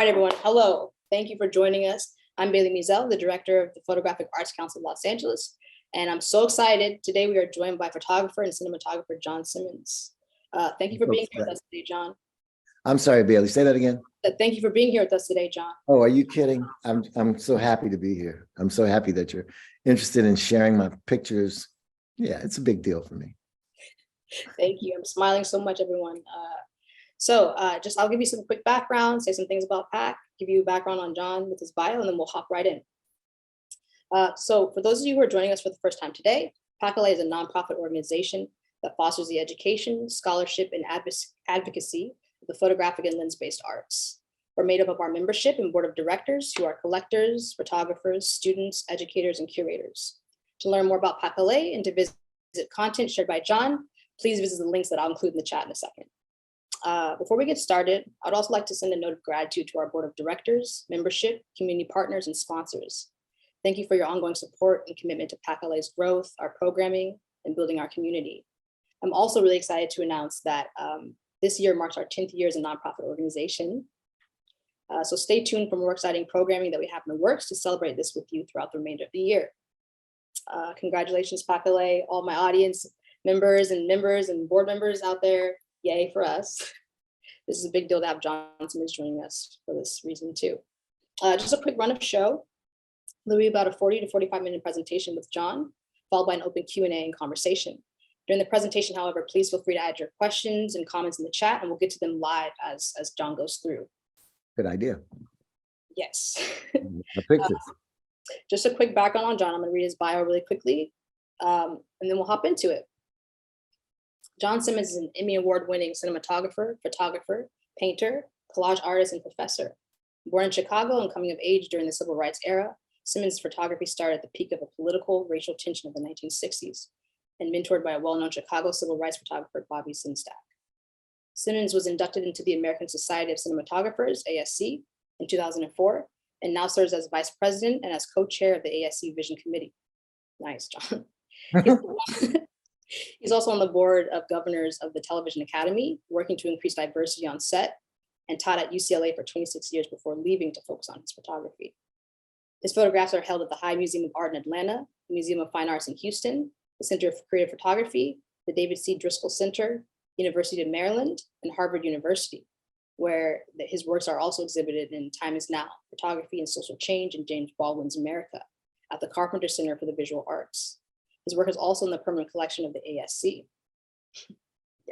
right, everyone. Hello. Thank you for joining us. I'm Bayley, the director of the Photographic Arts Council of Los Angeles. And I'm so excited. Today, we are joined by photographer and cinematographer John Simmons. Thank you for being here with us today, John. I'm sorry, Bayley. Say that again. Thank you for being here with us today, John. Oh, are you kidding? I'm so happy to be here. I'm so happy that you're interested in sharing my pictures. Yeah, it's a big deal for me. Thank you. I'm smiling so much, everyone. I'll give you some quick background, say some things about PAC, give you a background on John with his bio, and then we'll hop right in. So for those of you who are joining us for the first time today, PAC-LA is a nonprofit organization that fosters the education, scholarship, and advocacy of the photographic and lens-based arts. We're made up of our membership and board of directors who are collectors, photographers, students, educators, and curators. To learn more about PAC-LA and to visit content shared by John, please visit the links that I'll include in the chat in a second. Before we get started, I'd also like to send a note of gratitude to our board of directors, membership, community partners, and sponsors. Thank you for your ongoing support and commitment to PAC-LA's growth, our programming, and building our community. I'm also really excited to announce that this year marks our 10th year as a nonprofit organization. So stay tuned for more exciting programming that we have in the works to celebrate this with you throughout the remainder of the year. Congratulations, PAC-LA, all my audience members and board members out there. Yay for us. This is a big deal to have John Simmons joining us for this reason too. Just a quick run of show. There'll be about a 40 to 45 minute presentation with John, followed by an open Q&A and conversation. During the presentation, however, please feel free to add your questions and comments in the chat, and we'll get to them live as John goes through. Good idea. Yes. The pictures. Just a quick background on John. I'm gonna read his bio really quickly, and then we'll hop into it. John Simmons is an Emmy award-winning cinematographer, photographer, painter, collage artist, and professor. Born in Chicago and coming of age during the civil rights era, Simmons' photography started at the peak of a political racial tension of the 1960s and mentored by a well-known Chicago civil rights photographer, Bobby Sengstacke. Simmons was inducted into the American Society of Cinematographers, ASC, in 2004, and now serves as vice president and as co-chair of the ASC Vision Committee. Nice, John. He's also on the board of governors of the Television Academy, working to increase diversity on set, and taught at UCLA for 26 years before leaving to focus on his photography. His photographs are held at the High Museum of Art in Atlanta, the Museum of Fine Arts in Houston, the Center of Creative Photography, the David C. Driskell Center, University of Maryland, and Harvard University, where his works are also exhibited in Time Is Now, Photography and Social Change in James Baldwin's America, at the Carpenter Center for the Visual Arts. His work is also in the permanent collection of the ASC. Yes.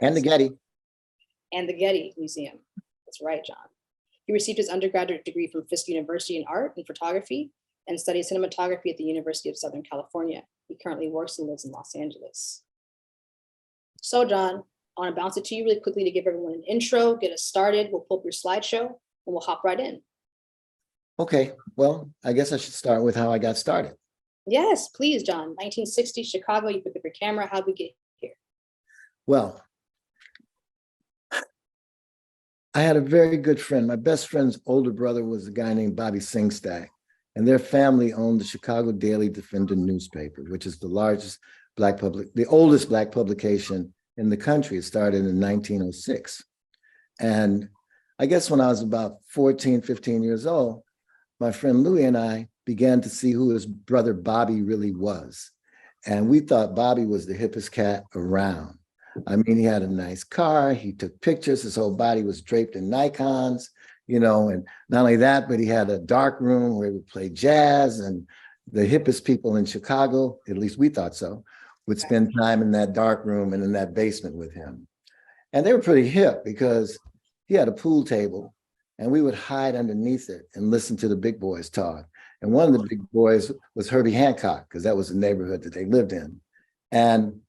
And the Getty. And the Getty Museum. That's right, John. He received his undergraduate degree from Fisk University in art and photography and studied cinematography at the University of Southern California. He currently works and lives in Los Angeles. So, John, I want to bounce it to you really quickly to give everyone an intro, get us started. We'll pull up your slideshow and we'll hop right in. Okay, well, I guess I should start with how I got started. Yes, please, John. 1960, Chicago, you pick up your camera. How'd we get here? Well, I had a very good friend. My best friend's older brother was a guy named Bobby Sengstacke, and their family owned the Chicago Daily Defender newspaper, which is the oldest Black publication in the country. It started in 1906. And I guess when I was about 14, 15 years old, my friend Louie and I began to see who his brother Bobby really was. And we thought Bobby was the hippest cat around. I mean, he had a nice car, he took pictures, his whole body was draped in Nikons, you know, and not only that, but he had a dark room where he would play jazz, and the hippest people in Chicago, at least we thought so, would spend time in that dark room and in that basement with him. And they were pretty hip because he had a pool table and we would hide underneath it and listen to the big boys talk. And one of the big boys was Herbie Hancock, because that was the neighborhood that they lived in. And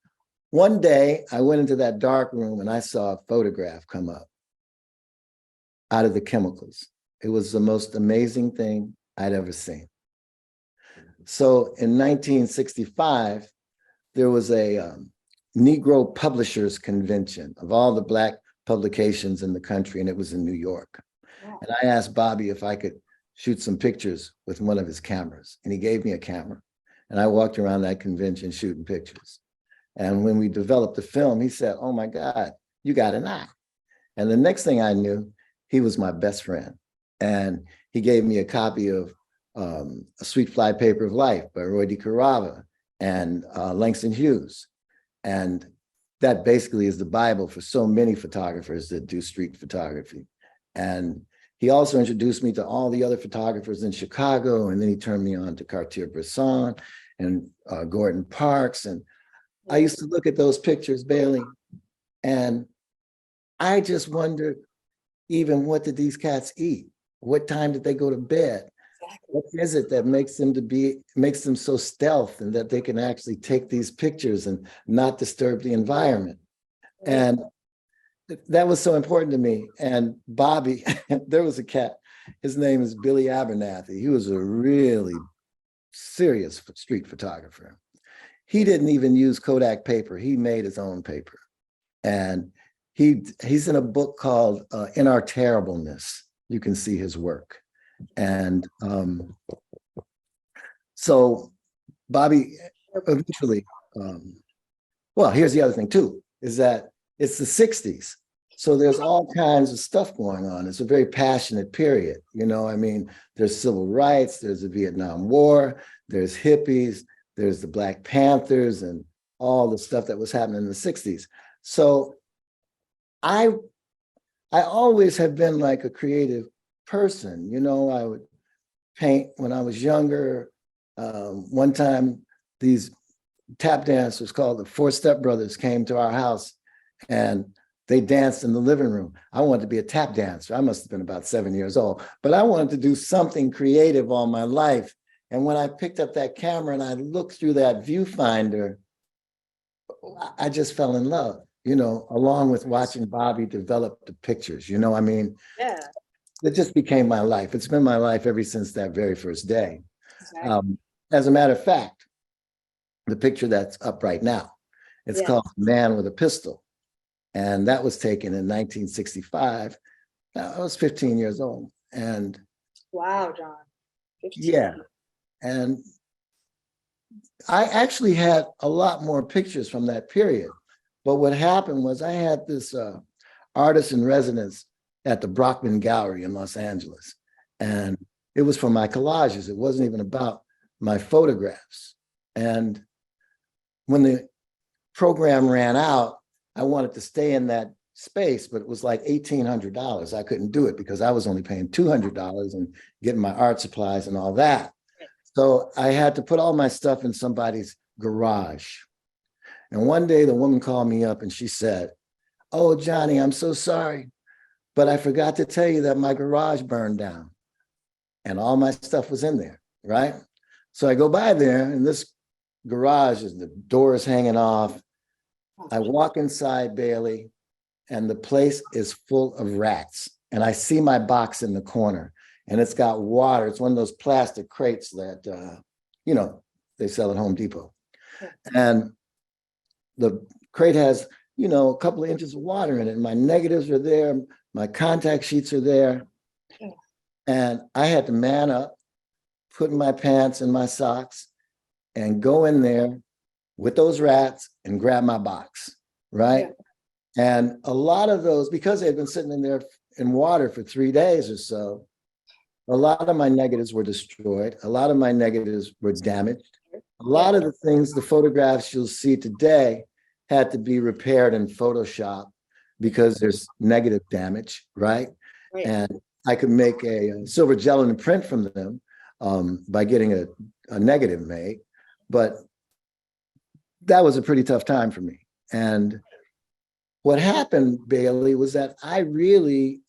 one day I went into that dark room and I saw a photograph come up out of the chemicals. It was the most amazing thing I'd ever seen. So in 1965, there was a Negro Publishers Convention of all the Black publications in the country, and it was in New York. Wow. And I asked Bobby if I could shoot some pictures with one of his cameras, and he gave me a camera. And I walked around that convention shooting pictures. And when we developed the film, he said, "Oh my God, you got an eye." And the next thing I knew, he was my best friend. And he gave me a copy of A Sweet Fly Paper of Life by Roy DeCarava and Langston Hughes. And that basically is the Bible for so many photographers that do street photography. And he also introduced me to all the other photographers in Chicago, and then he turned me on to Cartier-Bresson and Gordon Parks. And I used to look at those pictures, Bayley, and I just wondered, even what did these cats eat? What time did they go to bed? What is it that makes them so stealth and that they can actually take these pictures and not disturb the environment? And that was so important to me. And Bobby, there was a cat, his name is Billy Abernathy. He was a really serious street photographer. He didn't even use Kodak paper. He made his own paper. And he's in a book called In Our Terribleness. You can see his work. And so Bobby eventually, well, here's the other thing too, is that it's the 60s. So there's all kinds of stuff going on. It's a very passionate period. You know, I mean, there's civil rights, there's the Vietnam War, there's hippies, there's the Black Panthers and all the stuff that was happening in the 60s. So I always have been like a creative person. You know, I would paint when I was younger. One time, these tap dancers called the Four Step Brothers came to our house and they danced in the living room. I wanted to be a tap dancer. I must have been about 7 years old, but I wanted to do something creative all my life. And when I picked up that camera and I looked through that viewfinder, I just fell in love, you know, along with watching Bobby develop the pictures. You know, I mean, Yeah. It just became my life. It's been my life ever since that very first day. Exactly. As a matter of fact, the picture that's up right now, it's called Man with a Pistol. And that was taken in 1965. I was 15 years old. And Wow, John. 15. yeah, and I actually had a lot more pictures from that period. But what happened was I had this artist in residence at the Brockman Gallery in Los Angeles. And it was for my collages. It wasn't even about my photographs. And when the program ran out, I wanted to stay in that space, but it was like $1,800. I couldn't do it because I was only paying $200 and getting my art supplies and all that. So I had to put all my stuff in somebody's garage. And one day the woman called me up and she said, "Oh, Johnny, I'm so sorry, but I forgot to tell you that my garage burned down." And all my stuff was in there, right? So I go by there and this garage is, the door is hanging off. I walk inside, Bayley, and the place is full of rats. And I see my box in the corner and it's got water. It's one of those plastic crates that, you know, they sell at Home Depot. And the crate has, you know, a couple of inches of water in it. And my negatives are there. My contact sheets are there. And I had to man up, put my pants and my socks and go in there with those rats and grab my box, right? Yeah. And a lot of those, because they'd been sitting in there in water for 3 days or so, a lot of my negatives were destroyed. A lot of my negatives were damaged. A lot of the things, the photographs you'll see today had to be repaired in Photoshop because there's negative damage, right? And I could make a silver gelatin print from them by getting a negative made. But that was a pretty tough time for me. And what happened, Bayley, was that I really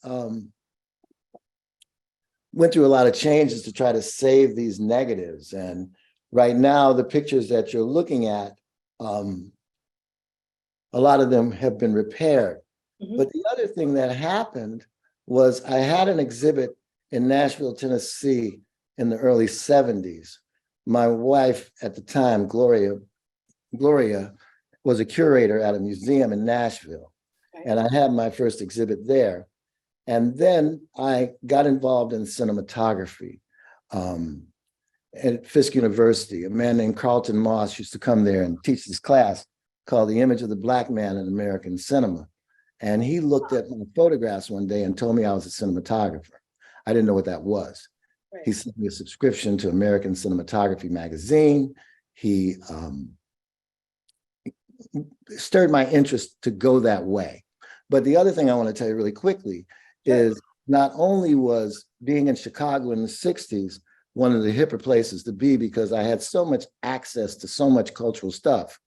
went through a lot of changes to try to save these negatives. And right now, the pictures that you're looking at, a lot of them have been repaired. Mm-hmm. But the other thing that happened was I had an exhibit in Nashville, Tennessee in the early 70s. My wife at the time, Gloria, was a curator at a museum in Nashville. And I had my first exhibit there. And then I got involved in cinematography at Fisk University. A man named Carlton Moss used to come there and teach this class called The Image of the Black Man in American Cinema. And he looked at my photographs one day and told me I was a cinematographer. I didn't know what that was. Right. He sent me a subscription to American Cinematography magazine. He stirred my interest to go that way. But the other thing I want to tell you really quickly is not only was being in Chicago in the 60s one of the hipper places to be because I had so much access to so much cultural stuff,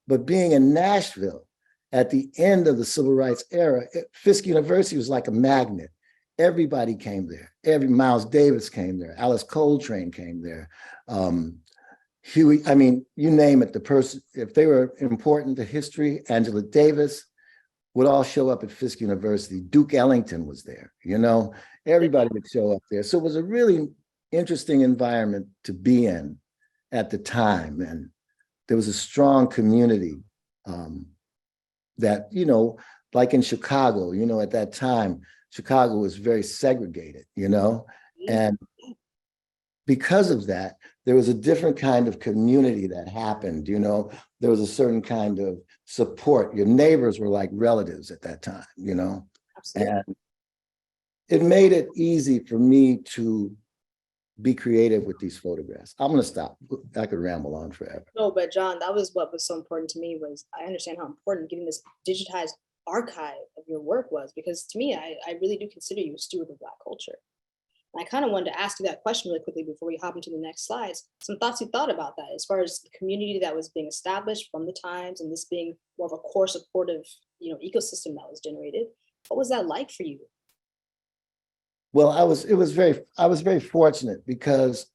but being in Nashville at the end of the civil rights era, Fisk University was like a magnet. Everybody came there. Miles Davis came there. Alice Coltrane came there. Huey, I mean, you name it, the person, if they were important to history, Angela Davis would all show up at Fisk University. Duke Ellington was there, you know, everybody would show up there. So it was a really interesting environment to be in at the time. And there was a strong community that, you know, like in Chicago, you know, at that time, Chicago was very segregated, you know, and because of that, there was a different kind of community that happened, you know, there was a certain kind of support. Your neighbors were like relatives at that time, you know. Absolutely. And it made it easy for me to be creative with these photographs. I'm gonna stop. I could ramble on forever. No, but John, that was what was so important to me was I understand how important getting this digitized archive of your work was, because to me, I really do consider you a steward of Black culture. And I kind of wanted to ask you that question really quickly before we hop into the next slides. Some thoughts you thought about that as far as the community that was being established from the times and this being more of a core supportive, you know, ecosystem that was generated. What was that like for you? Well, I was very fortunate because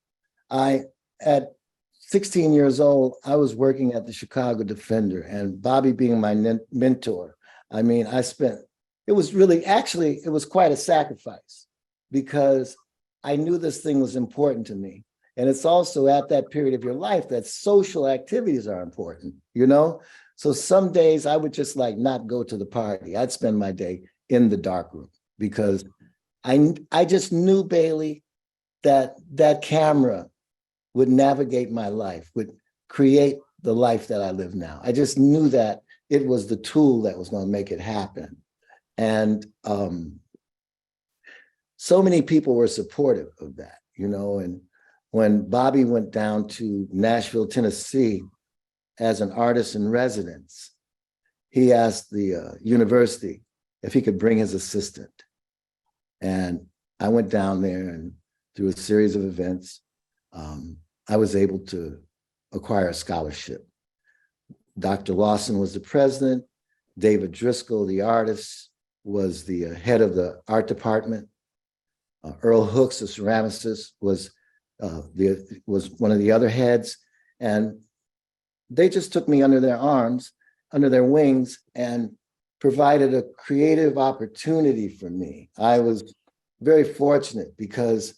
at 16 years old, I was working at the Chicago Defender, and Bobby being my mentor. I mean, it was quite a sacrifice because I knew this thing was important to me. And it's also at that period of your life that social activities are important, you know? So some days I would just like not go to the party. I'd spend my day in the darkroom because I just knew, Bayley, that camera would navigate my life, would create the life that I live now. I just knew that it was the tool that was going to make it happen. And so many people were supportive of that, you know, and when Bobby went down to Nashville, Tennessee as an artist in residence, he asked the university if he could bring his assistant. And I went down there, and through a series of events, I was able to acquire a scholarship. Dr. Lawson was the president. David Driskell, the artist, was the head of the art department. Earl Hooks, the ceramicist, was one of the other heads. And they just took me under their arms, under their wings, and provided a creative opportunity for me. I was very fortunate because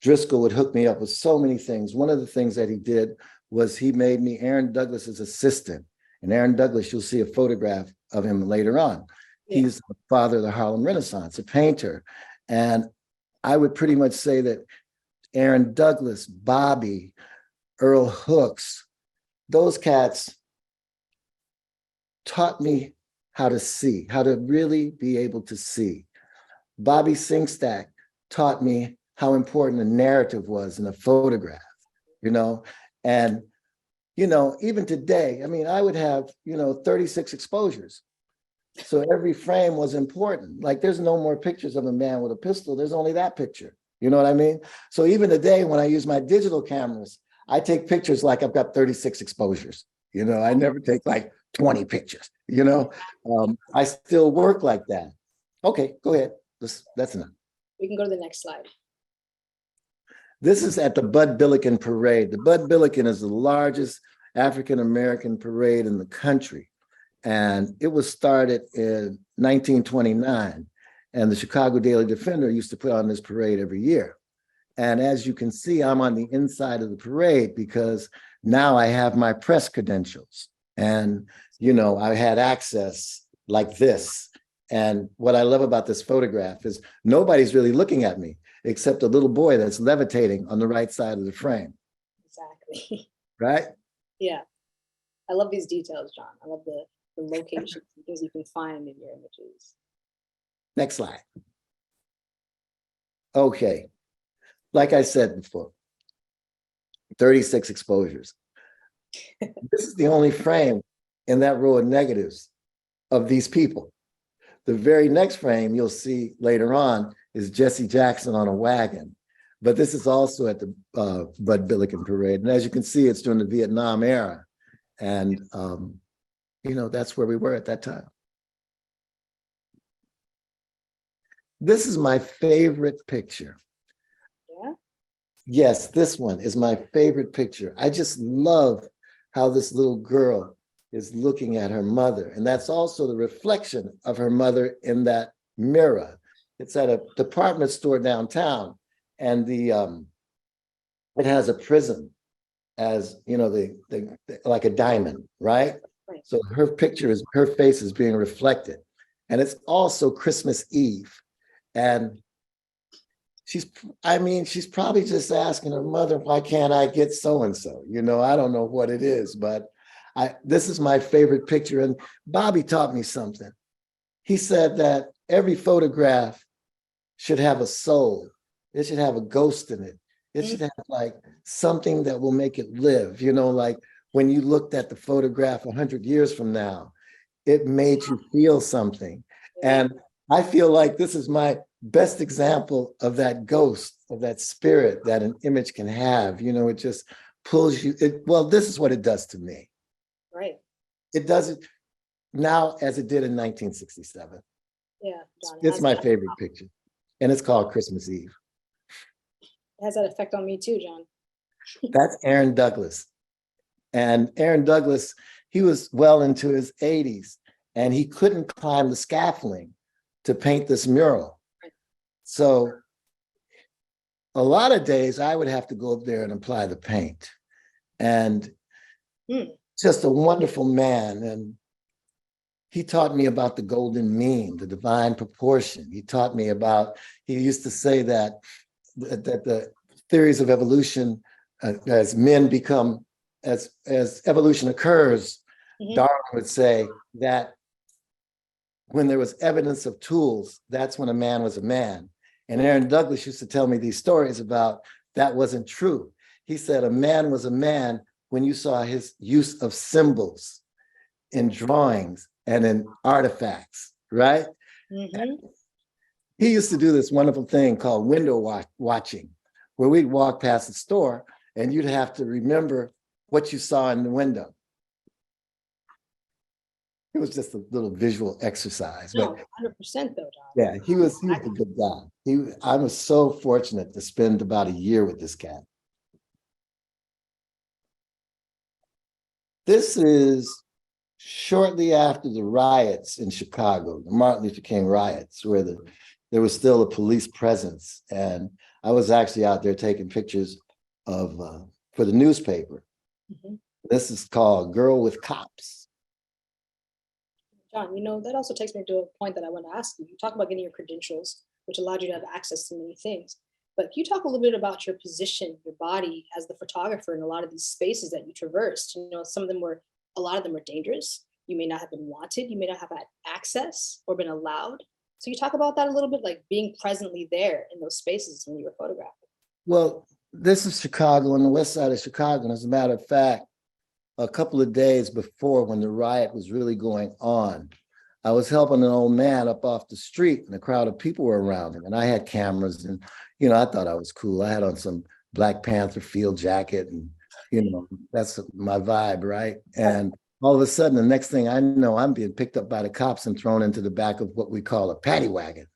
Driskell would hook me up with so many things. One of the things that he did was he made me Aaron Douglas's assistant. And Aaron Douglas, you'll see a photograph of him later on. Yeah. He's the father of the Harlem Renaissance, a painter. And I would pretty much say that Aaron Douglas, Bobby, Earl Hooks, those cats taught me how to see, how to really be able to see. Bobby Sengstacke taught me how important a narrative was in a photograph, you know? And, you know, even today, I mean, I would have, 36 exposures. So every frame was important. Like there's no more pictures of a man with a pistol. There's only that picture. You know what I mean? So even today, when I use my digital cameras, I take pictures like I've got 36 exposures. I never take like 20 pictures, I still work like that. Okay, go ahead. That's enough. We can go to the next slide. This is at the Bud Billiken Parade. The Bud Billiken is the largest African-American parade in the country. And it was started in 1929. And the Chicago Daily Defender used to put on this parade every year. And as you can see, I'm on the inside of the parade because now I have my press credentials. And, I had access like this. And what I love about this photograph is nobody's really looking at me except a little boy that's levitating on the right side of the frame. Exactly. Right? Yeah. I love these details, John. I love the locations and things you can find in your images. Next slide. Okay, like I said before, 36 exposures. This is the only frame in that row of negatives of these people. The very next frame you'll see later on is Jesse Jackson on a wagon. But this is also at the Bud Billiken Parade. And as you can see, it's during the Vietnam era. And, that's where we were at that time. This is my favorite picture. Yeah. Yes, this one is my favorite picture. I just love how this little girl is looking at her mother. And that's also the reflection of her mother in that mirror. It's at a department store downtown, and it has a prism as, like a diamond, right? Right. So her face is being reflected. And it's also Christmas Eve. And she's probably just asking her mother, why can't I get so-and-so? I don't know what it is, but this is my favorite picture. And Bobby taught me something. He said that every photograph should have a soul. It should have a ghost in it. It should have like something that will make it live. Like when you looked at the photograph 100 years from now, it made you feel something. And I feel like this is my best example of that ghost, of that spirit that an image can have. It just pulls you. This is what it does to me. Right. It does it now as it did in 1967. Yeah, John, It's my favorite picture. And it's called Christmas Eve. It has that effect on me too, John. That's Aaron Douglas. And Aaron Douglas, he was well into his 80s, and he couldn't climb the scaffolding to paint this mural. So a lot of days I would have to go up there and apply the paint. And just a wonderful man. And he taught me about the golden mean, the divine proportion. He taught me about, he used to say that the theories of evolution, as men become, as evolution occurs, Darwin would say that when there was evidence of tools, that's when a man was a man. And Aaron Douglas used to tell me these stories about that wasn't true. He said a man was a man when you saw his use of symbols in drawings and in artifacts, right? He used to do this wonderful thing called window watching, where we'd walk past the store and you'd have to remember what you saw in the window. It was just a little visual exercise. No, 100% though, John. Yeah, he was a good guy. I was so fortunate to spend about a year with this cat. This is shortly after the riots in Chicago, the Martin Luther King riots, where there was still a police presence. And I was actually out there taking pictures for the newspaper. This is called Girl with Cops. John, that also takes me to a point that I want to ask you. You talk about getting your credentials, which allowed you to have access to many things. But can you talk a little bit about your position, your body as the photographer in a lot of these spaces that you traversed? A lot of them were dangerous. You may not have been wanted. You may not have had access or been allowed. So you talk about that a little bit, like being presently there in those spaces when you were photographing. Well, this is Chicago, on the west side of Chicago. And as a matter of fact, a couple of days before, when the riot was really going on, I was helping an old man up off the street, and a crowd of people were around him. And I had cameras, and I thought I was cool. I had on some Black Panther field jacket, and that's my vibe, right? And all of a sudden, the next thing I know, I'm being picked up by the cops and thrown into the back of what we call a paddy wagon.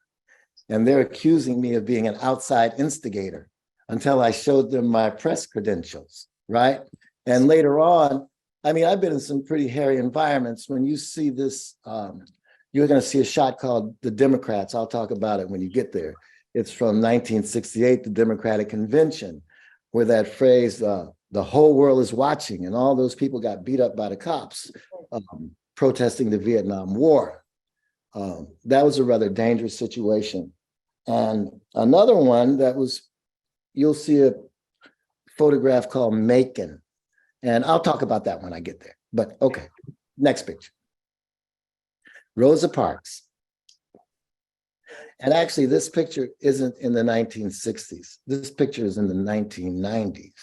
And they're accusing me of being an outside instigator until I showed them my press credentials, right? And later on, I've been in some pretty hairy environments. When you see this, you're going to see a shot called The Democrats. I'll talk about it when you get there. It's from 1968, the Democratic Convention, where that phrase, the whole world is watching, and all those people got beat up by the cops protesting the Vietnam War. That was a rather dangerous situation. And another one that was, you'll see a photograph called Macon. And I'll talk about that when I get there. But okay, next picture. Rosa Parks. And actually, this picture isn't in the 1960s. This picture is in the 1990s.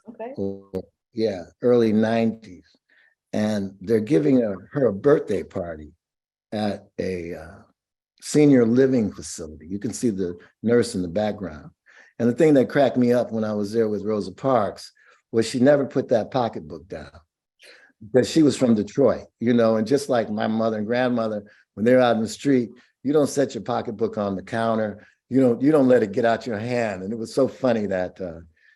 Okay. Or, yeah, early 90s. And they're giving her a birthday party at a senior living facility. You can see the nurse in the background. And the thing that cracked me up when I was there with Rosa Parks was she never put that pocketbook down, because she was from Detroit, and just like my mother and grandmother, when they're out in the street, you don't set your pocketbook on the counter. You don't let it get out your hand. And it was so funny that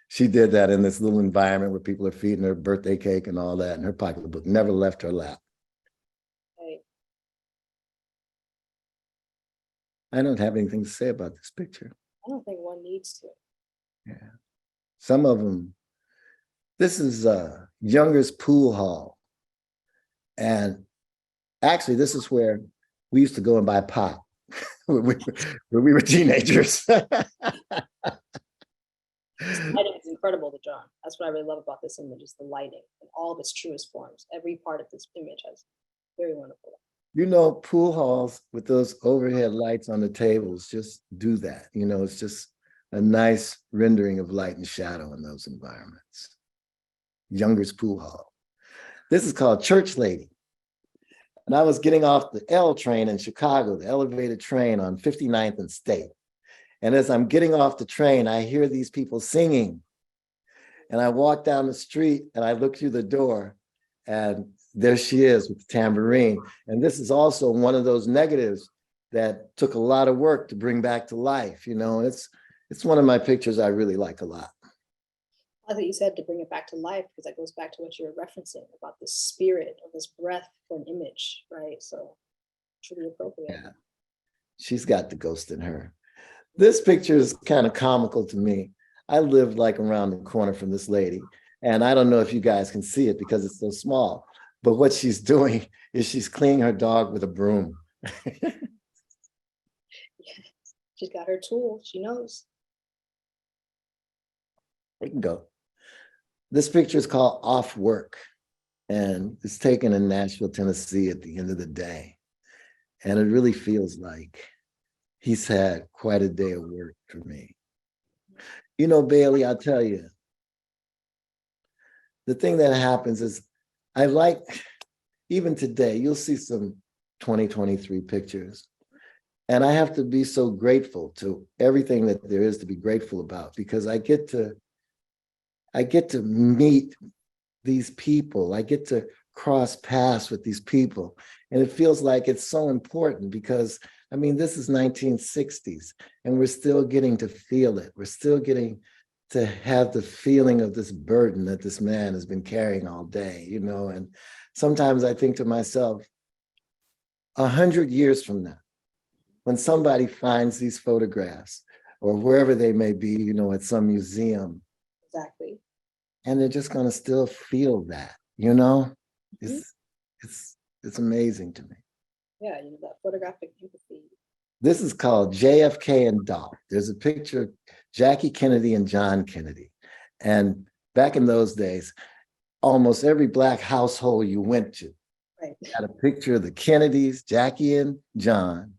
she did that in this little environment where people are feeding her birthday cake and all that, and her pocketbook never left her lap. Right. I don't have anything to say about this picture. I don't think one needs to. Yeah. Some of them, this is Younger's Pool Hall. And actually, this is where we used to go and buy pot when we were teenagers. This lighting is incredible to John. That's what I really love about this image, is the lighting in all of its truest forms. Every part of this image has very wonderful. Pool halls with those overhead lights on the tables just do that. It's just a nice rendering of light and shadow in those environments. Younger's Pool Hall. This is called Church Lady. And I was getting off the L train in Chicago, the elevated train on 59th and State. And as I'm getting off the train, I hear these people singing. And I walk down the street and I look through the door, and there she is with the tambourine. And this is also one of those negatives that took a lot of work to bring back to life. It's one of my pictures I really like a lot. I thought you said to bring it back to life, because that goes back to what you were referencing about the spirit of this breath for an image, right? So truly appropriate. Yeah. She's got the ghost in her. This picture is kind of comical to me. I live like around the corner from this lady, and I don't know if you guys can see it because it's so small, but what she's doing is she's cleaning her dog with a broom. Yeah. She's got her tool. She knows. We can go. This picture is called Off Work, and it's taken in Nashville, Tennessee at the end of the day. And it really feels like he's had quite a day of work for me. Bailey, I'll tell you, the thing that happens is I like, even today, you'll see some 2023 pictures. And I have to be so grateful to everything that there is to be grateful about, because I get to meet these people. I get to cross paths with these people. And it feels like it's so important because, this is 1960s and we're still getting to feel it. We're still getting to have the feeling of this burden that this man has been carrying all day, and sometimes I think to myself, 100 years from now, when somebody finds these photographs or wherever they may be, at some museum. Exactly. And they're just going to still feel that, mm-hmm. It's amazing to me. Yeah, that photographic empathy. This is called JFK and Doc. There's a picture of Jackie Kennedy and John Kennedy. And back in those days, almost every Black household you went to had a picture of the Kennedys, Jackie and John.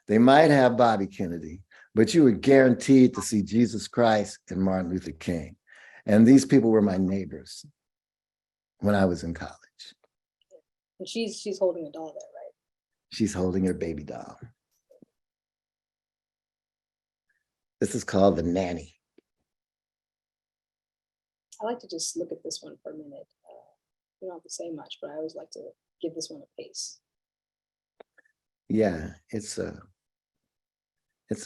They might have Bobby Kennedy, but you were guaranteed to see Jesus Christ and Martin Luther King. And these people were my neighbors when I was in college. And she's holding a doll there, right? She's holding her baby doll. This is called The Nanny. I like to just look at this one for a minute. You don't have to say much, but I always like to give this one a pace. Yeah, it's a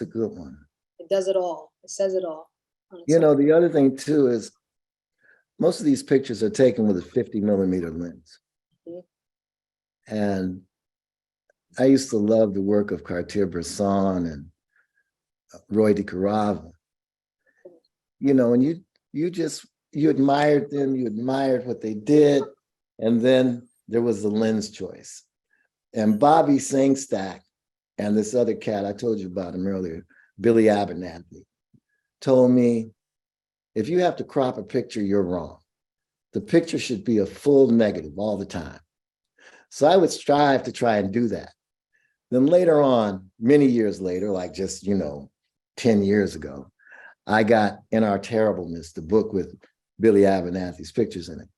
good one. It does it all. It says it all. The other thing too is most of these pictures are taken with a 50 millimeter lens. Mm-hmm. And I used to love the work of Cartier-Bresson and Roy DeCarava. And you admired them, you admired what they did, and then there was the lens choice. And Bobby Sengstacke and this other cat, I told you about him earlier, Billy Abernathy, told me, if you have to crop a picture, you're wrong. The picture should be a full negative all the time. So I would strive to try and do that. Then later on, many years later, like just, 10 years ago, I got In Our Terribleness, the book with Billy Abernathy's pictures in it.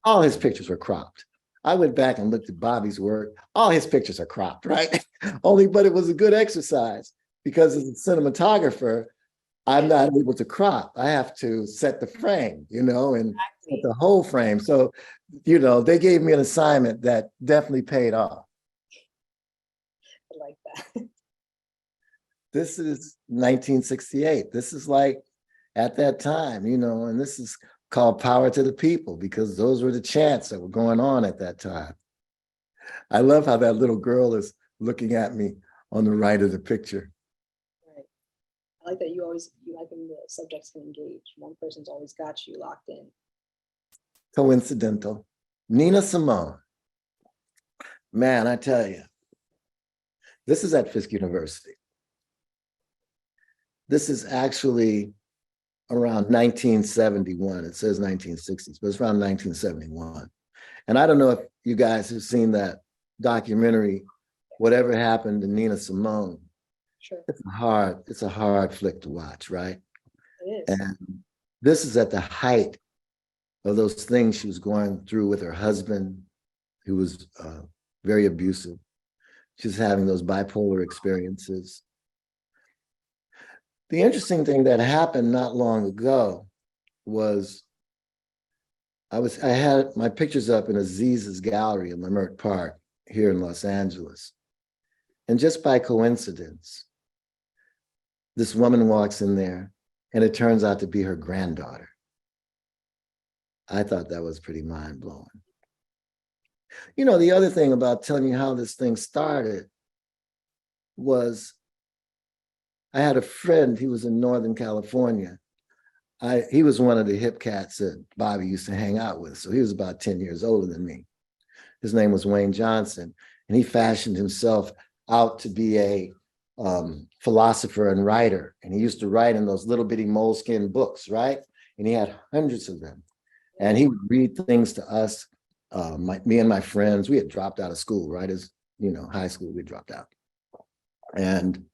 All his pictures were cropped. I went back and looked at Bobby's work. All his pictures are cropped, right? But it was a good exercise because as a cinematographer, I'm not able to crop. I have to set the frame, and set the whole frame. So, they gave me an assignment that definitely paid off. I like that. This is 1968. This is like at that time, and this is called Power to the People because those were the chants that were going on at that time. I love how that little girl is looking at me on the right of the picture. Right. I like that you like when the subjects can engage. One person's always got you locked in. Coincidental. Nina Simone. Man, I tell you, this is at Fisk University. This is actually around 1971. It says 1960s, but it's around 1971. And I don't know if you guys have seen that documentary, Whatever Happened to Nina Simone. Sure. It's a hard flick to watch, right? It is. And this is at the height of those things she was going through with her husband, who was very abusive. She's having those bipolar experiences. The interesting thing that happened not long ago was I had my pictures up in Aziz's gallery in Leimert Park here in Los Angeles. And just by coincidence, this woman walks in there and it turns out to be her granddaughter. I thought that was pretty mind-blowing. The other thing about telling you how this thing started was I had a friend, he was in Northern California. He was one of the hip cats that Bobby used to hang out with. So he was about 10 years older than me. His name was Wayne Johnson, and he fashioned himself out to be a philosopher and writer. And he used to write in those little bitty moleskin books, right? And he had hundreds of them. And he would read things to us, me and my friends. We had dropped out of school, right? As high school, we dropped out. And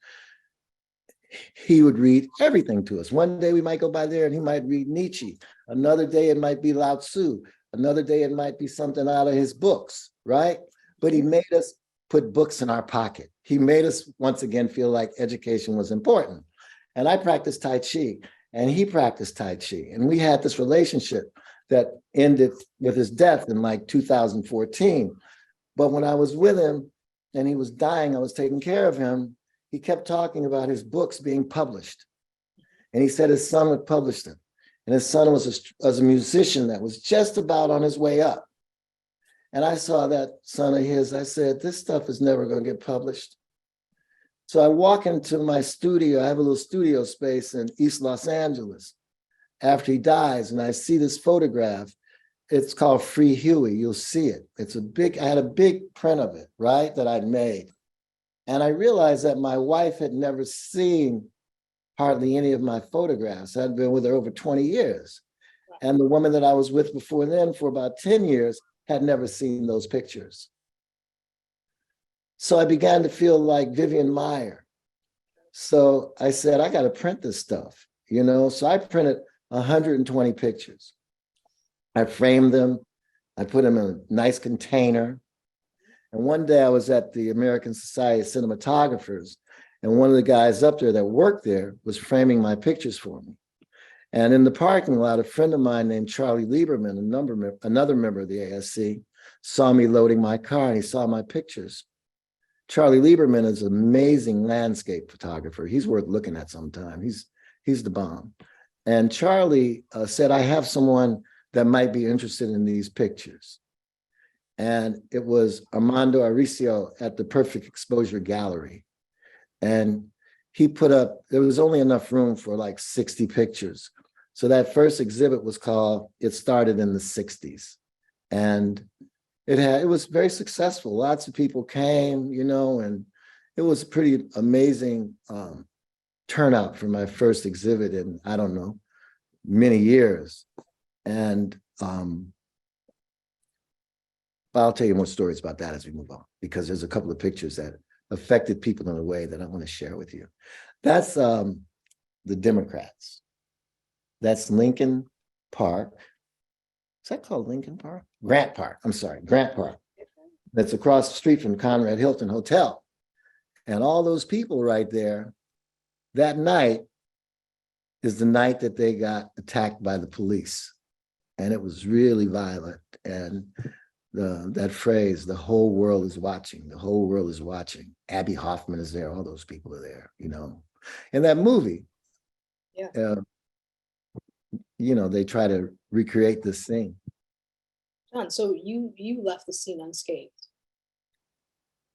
he would read everything to us. One day we might go by there and he might read Nietzsche. Another day it might be Lao Tzu. Another day it might be something out of his books, right? But he made us put books in our pocket. He made us once again feel like education was important. And I practiced Tai Chi and he practiced Tai Chi. And we had this relationship that ended with his death in like 2014. But when I was with him and he was dying, I was taking care of him. He kept talking about his books being published. And he said his son had published them. And his son was a musician that was just about on his way up. And I saw that son of his. I said, this stuff is never going to get published. So I walk into my studio. I have a little studio space in East Los Angeles after he dies. And I see this photograph. It's called Free Huey. You'll see it. I had a big print of it, right, that I'd made. And I realized that my wife had never seen hardly any of my photographs. I'd been with her over 20 years. And the woman that I was with before then for about 10 years had never seen those pictures. So I began to feel like Vivian Meyer. So I said, I got to print this stuff, So I printed 120 pictures. I framed them. I put them in a nice container. And one day I was at the American Society of Cinematographers, and one of the guys up there that worked there was framing my pictures for me. And in the parking lot, a friend of mine named Charlie Lieberman, another member of the ASC, saw me loading my car and he saw my pictures. Charlie Lieberman is an amazing landscape photographer. He's worth looking at sometime. He's the bomb. And Charlie said, I have someone that might be interested in these pictures. And it was Armando Aricio at the Perfect Exposure Gallery. And he put up, there was only enough room for like 60 pictures. So that first exhibit was called, It Started in the 60s. And it was very successful. Lots of people came, and it was a pretty amazing turnout for my first exhibit in, I don't know, many years. And I'll tell you more stories about that as we move on, because there's a couple of pictures that affected people in a way that I want to share with you. That's the Democrats. That's Lincoln Park. Is that called Lincoln Park? Grant Park. I'm sorry, Grant Park. That's across the street from Conrad Hilton Hotel. And all those people right there, that night is the night that they got attacked by the police. And it was really violent. And that phrase, the whole world is watching, the whole world is watching. Abby Hoffman is there, all those people are there, you know. In that movie, Yeah. You know, they try to recreate this thing. John, so you left the scene unscathed.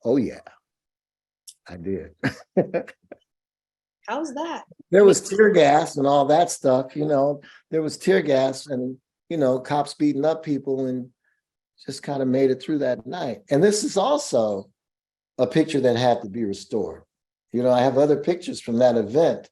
Oh yeah, I did. How's that? There was tear gas and all that stuff, you know. There was tear gas and, you know, cops beating up people, and just kind of made it through that night. And this is also a picture that had to be restored. You know, I have other pictures from that event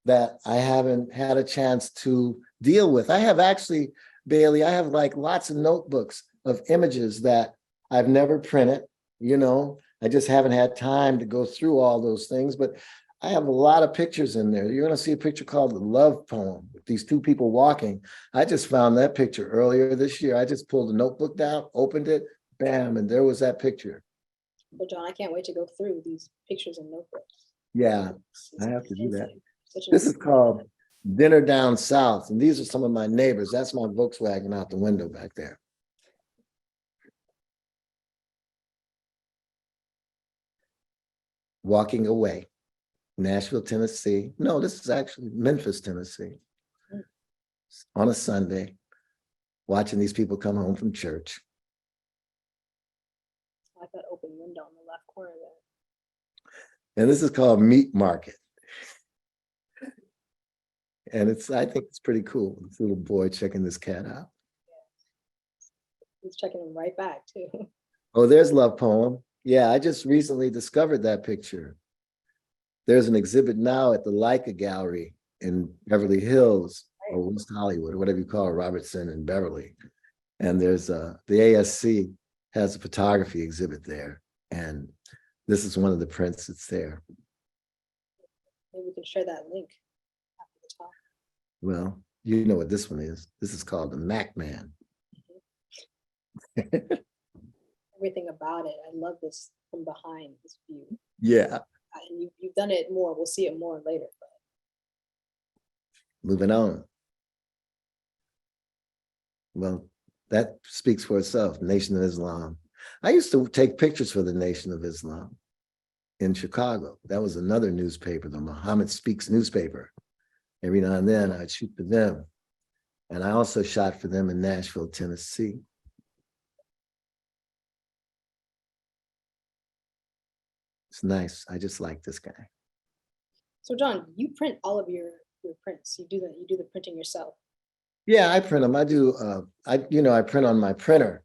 that I haven't had a chance to deal with. I have actually, Bailey, I have like lots of notebooks of images that I've never printed, you know. I just haven't had time to go through all those things, but I have a lot of pictures in there. You're going to see a picture called The Love Poem with these two people walking. I just found that picture earlier this year. I just pulled a notebook down, opened it, bam, and there was that picture. Well, John, I can't wait to go through these pictures and notebooks. Yeah, I have to do that. Such This is called Dinner Down South, and these are some of my neighbors. That's my Volkswagen out the window back there. Walking away. Nashville, Tennessee. No, this is actually Memphis, Tennessee. On a Sunday, watching these people come home from church. I like that open window in the left corner there. And this is called Meat Market. And I think it's pretty cool. This little boy checking this cat out. He's checking him right back too. Oh, there's Love Poem. Yeah, I just recently discovered that picture. There's an exhibit now at the Leica Gallery in Beverly Hills or West Hollywood, or whatever you call it, Robertson and Beverly. And there's the ASC has a photography exhibit there. And this is one of the prints that's there. Maybe we can share that link after the talk. Well, you know what this one is. This is called the Mac Man. Everything about it. I love this from behind, this view. Yeah. And you've done it more. We'll see it more later. But. Moving on. Well, that speaks for itself, Nation of Islam. I used to take pictures for the Nation of Islam in Chicago. That was another newspaper, the Muhammad Speaks newspaper. Every now and then I'd shoot for them. And I also shot for them in Nashville, Tennessee. It's nice. I just like this guy. So John, you print all of your prints. You do the printing yourself. Yeah, I print them. I do. I print on my printer.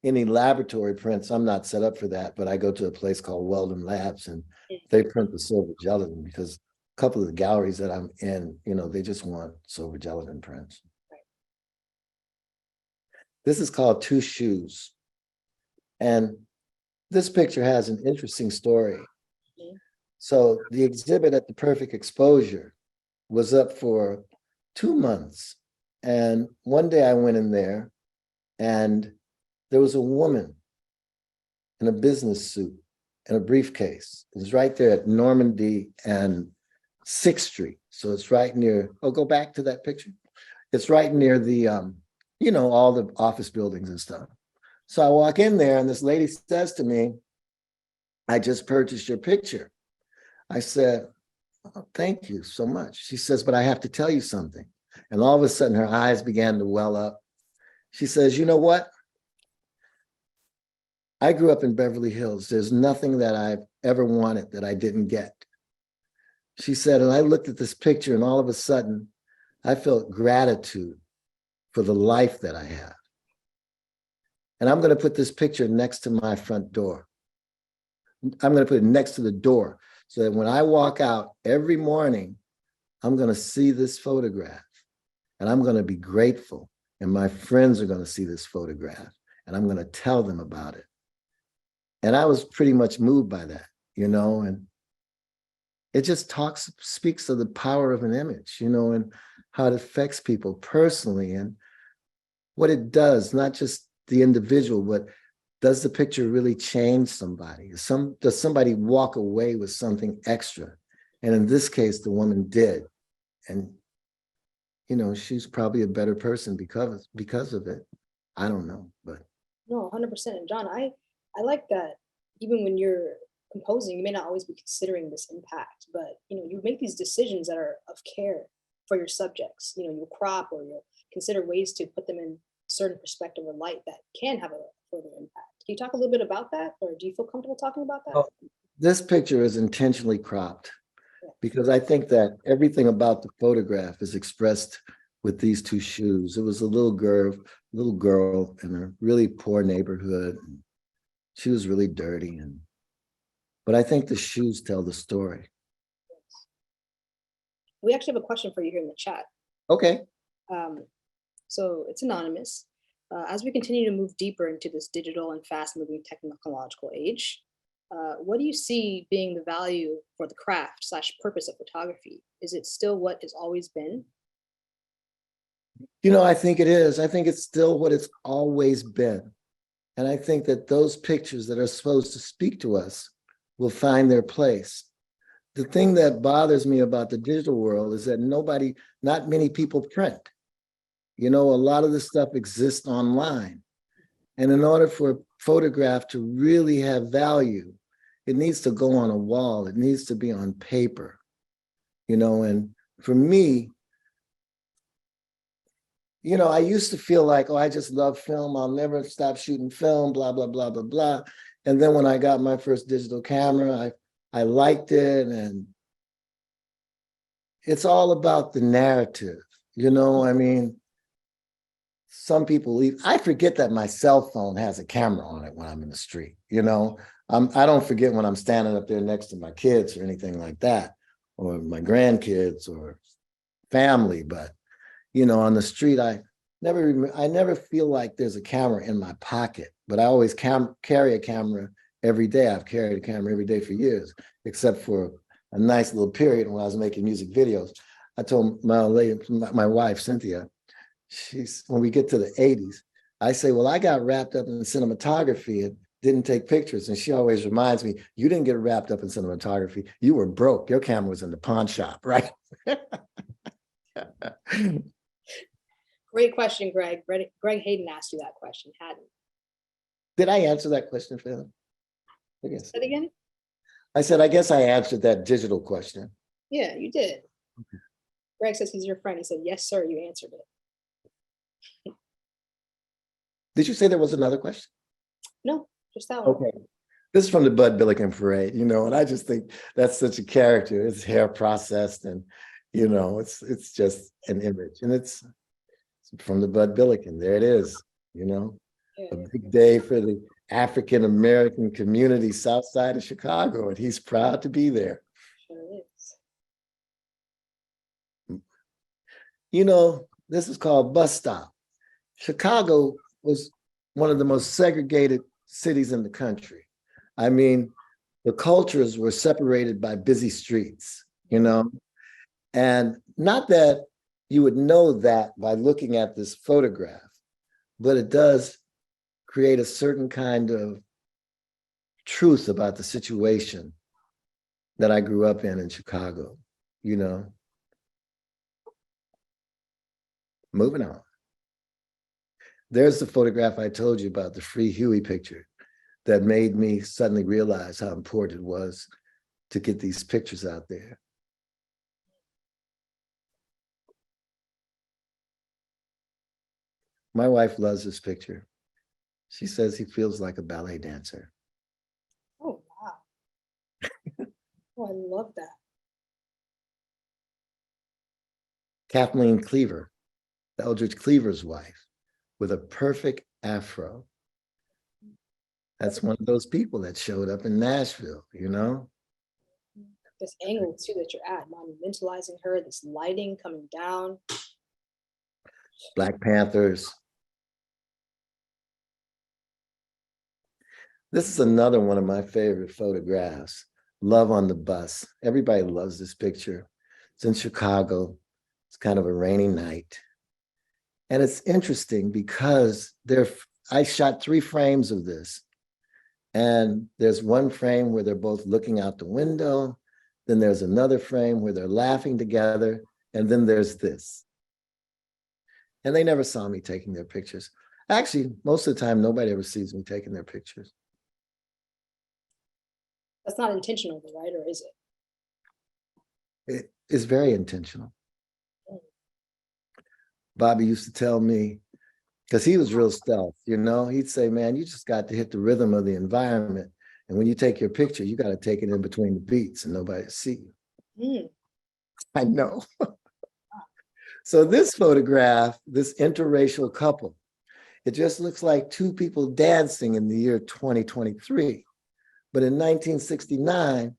Any laboratory prints, I'm not set up for that, but I go to a place called Weldon Labs and they print the silver gelatin because a couple of the galleries that I'm in, you know, they just want silver gelatin prints. Right. This is called Two Shoes. And this picture has an interesting story. So the exhibit at the Perfect Exposure was up for 2 months. And one day I went in there and there was a woman in a business suit and a briefcase. It was right there at Normandy and 6th Street. So it's right near, go back to that picture. It's right near the, all the office buildings and stuff. So I walk in there and this lady says to me, I just purchased your picture. I said, oh, thank you so much. She says, but I have to tell you something. And all of a sudden her eyes began to well up. She says, you know what? I grew up in Beverly Hills. There's nothing that I've ever wanted that I didn't get. She said, and I looked at this picture and all of a sudden I felt gratitude for the life that I have. And I'm going to put this picture next to my front door. I'm going to put it next to the door so that when I walk out every morning, I'm going to see this photograph and I'm going to be grateful. And my friends are going to see this photograph and I'm going to tell them about it. And I was pretty much moved by that. and it just speaks of the power of an image, and how it affects people personally and what it does, not just the individual, but does the picture really change somebody? Does somebody walk away with something extra? And in this case, the woman did. And, she's probably a better person because of it. I don't know, but. No, 100%. And John, I like that even when you're composing, you may not always be considering this impact, but, you make these decisions that are of care for your subjects. You'll crop or you'll consider ways to put them in certain perspective or light that can have a further impact. Can you talk a little bit about that, or do you feel comfortable talking about that? Oh, this picture is intentionally cropped because I think that everything about the photograph is expressed with these two shoes. It was a little girl in a really poor neighborhood. She was really dirty, but I think the shoes tell the story. We actually have a question for you here in the chat. Okay. So it's anonymous. As we continue to move deeper into this digital and fast-moving technological age, what do you see being the value for the craft / purpose of photography? Is it still what it's always been? I think it is. I think it's still what it's always been. And I think that those pictures that are supposed to speak to us will find their place. The thing that bothers me about the digital world is that not many people print. A lot of this stuff exists online. And in order for a photograph to really have value, it needs to go on a wall. It needs to be on paper, and for me, I used to feel like, oh, I just love film. I'll never stop shooting film, blah, blah, blah, blah, blah. And then when I got my first digital camera, I liked it. And it's all about the narrative, some people leave. I forget that my cell phone has a camera on it when I'm in the street. I don't forget when I'm standing up there next to my kids or anything like that, or my grandkids or family. But, on the street, I never feel like there's a camera in my pocket, but I always carry a camera every day. I've carried a camera every day for years, except for a nice little period when I was making music videos. I told my wife, Cynthia, when we get to the 80s, I say, well, I got wrapped up in cinematography and didn't take pictures. And she always reminds me, you didn't get wrapped up in cinematography. You were broke. Your camera was in the pawn shop, right? Great question, Greg. Greg Hayden asked you that question, hadn't? Did I answer that question for him? I guess. Say it again? I said, I guess I answered that digital question. Yeah, you did. Okay. Greg says he's your friend. He said, yes, sir, you answered it. Did you say there was another question? No, just that one. Okay. This is from the Bud Billiken Parade, and I just think that's such a character. His hair processed and, it's just an image. And it's from the Bud Billiken. There it is, a big day for the African-American community south side of Chicago, and he's proud to be there. Sure is. This is called Bus Stop. Chicago was one of the most segregated cities in the country. I mean, the cultures were separated by busy streets, and not that you would know that by looking at this photograph, but it does create a certain kind of truth about the situation that I grew up in Chicago, Moving on. There's the photograph I told you about, the Free Huey picture, that made me suddenly realize how important it was to get these pictures out there. My wife loves this picture. She says he feels like a ballet dancer. Oh, wow. Oh, I love that. Kathleen Cleaver, Eldridge Cleaver's wife, with a perfect afro. That's one of those people that showed up in Nashville, This angle too that you're at, monumentalizing her, this lighting coming down. Black Panthers. This is another one of my favorite photographs. Love on the Bus. Everybody loves this picture. It's in Chicago. It's kind of a rainy night. And it's interesting because I shot 3 frames of this. And there's one frame where they're both looking out the window. Then there's another frame where they're laughing together. And then there's this. And they never saw me taking their pictures. Actually, most of the time, nobody ever sees me taking their pictures. That's not intentional, right? Or is it? It is very intentional. Bobby used to tell me, because he was real stealth, you know, he'd say, man, you just got to hit the rhythm of the environment. And when you take your picture, you got to take it in between the beats and nobody see you. I know. So this photograph, this interracial couple, it just looks like 2 people dancing in the year 2023. But in 1969,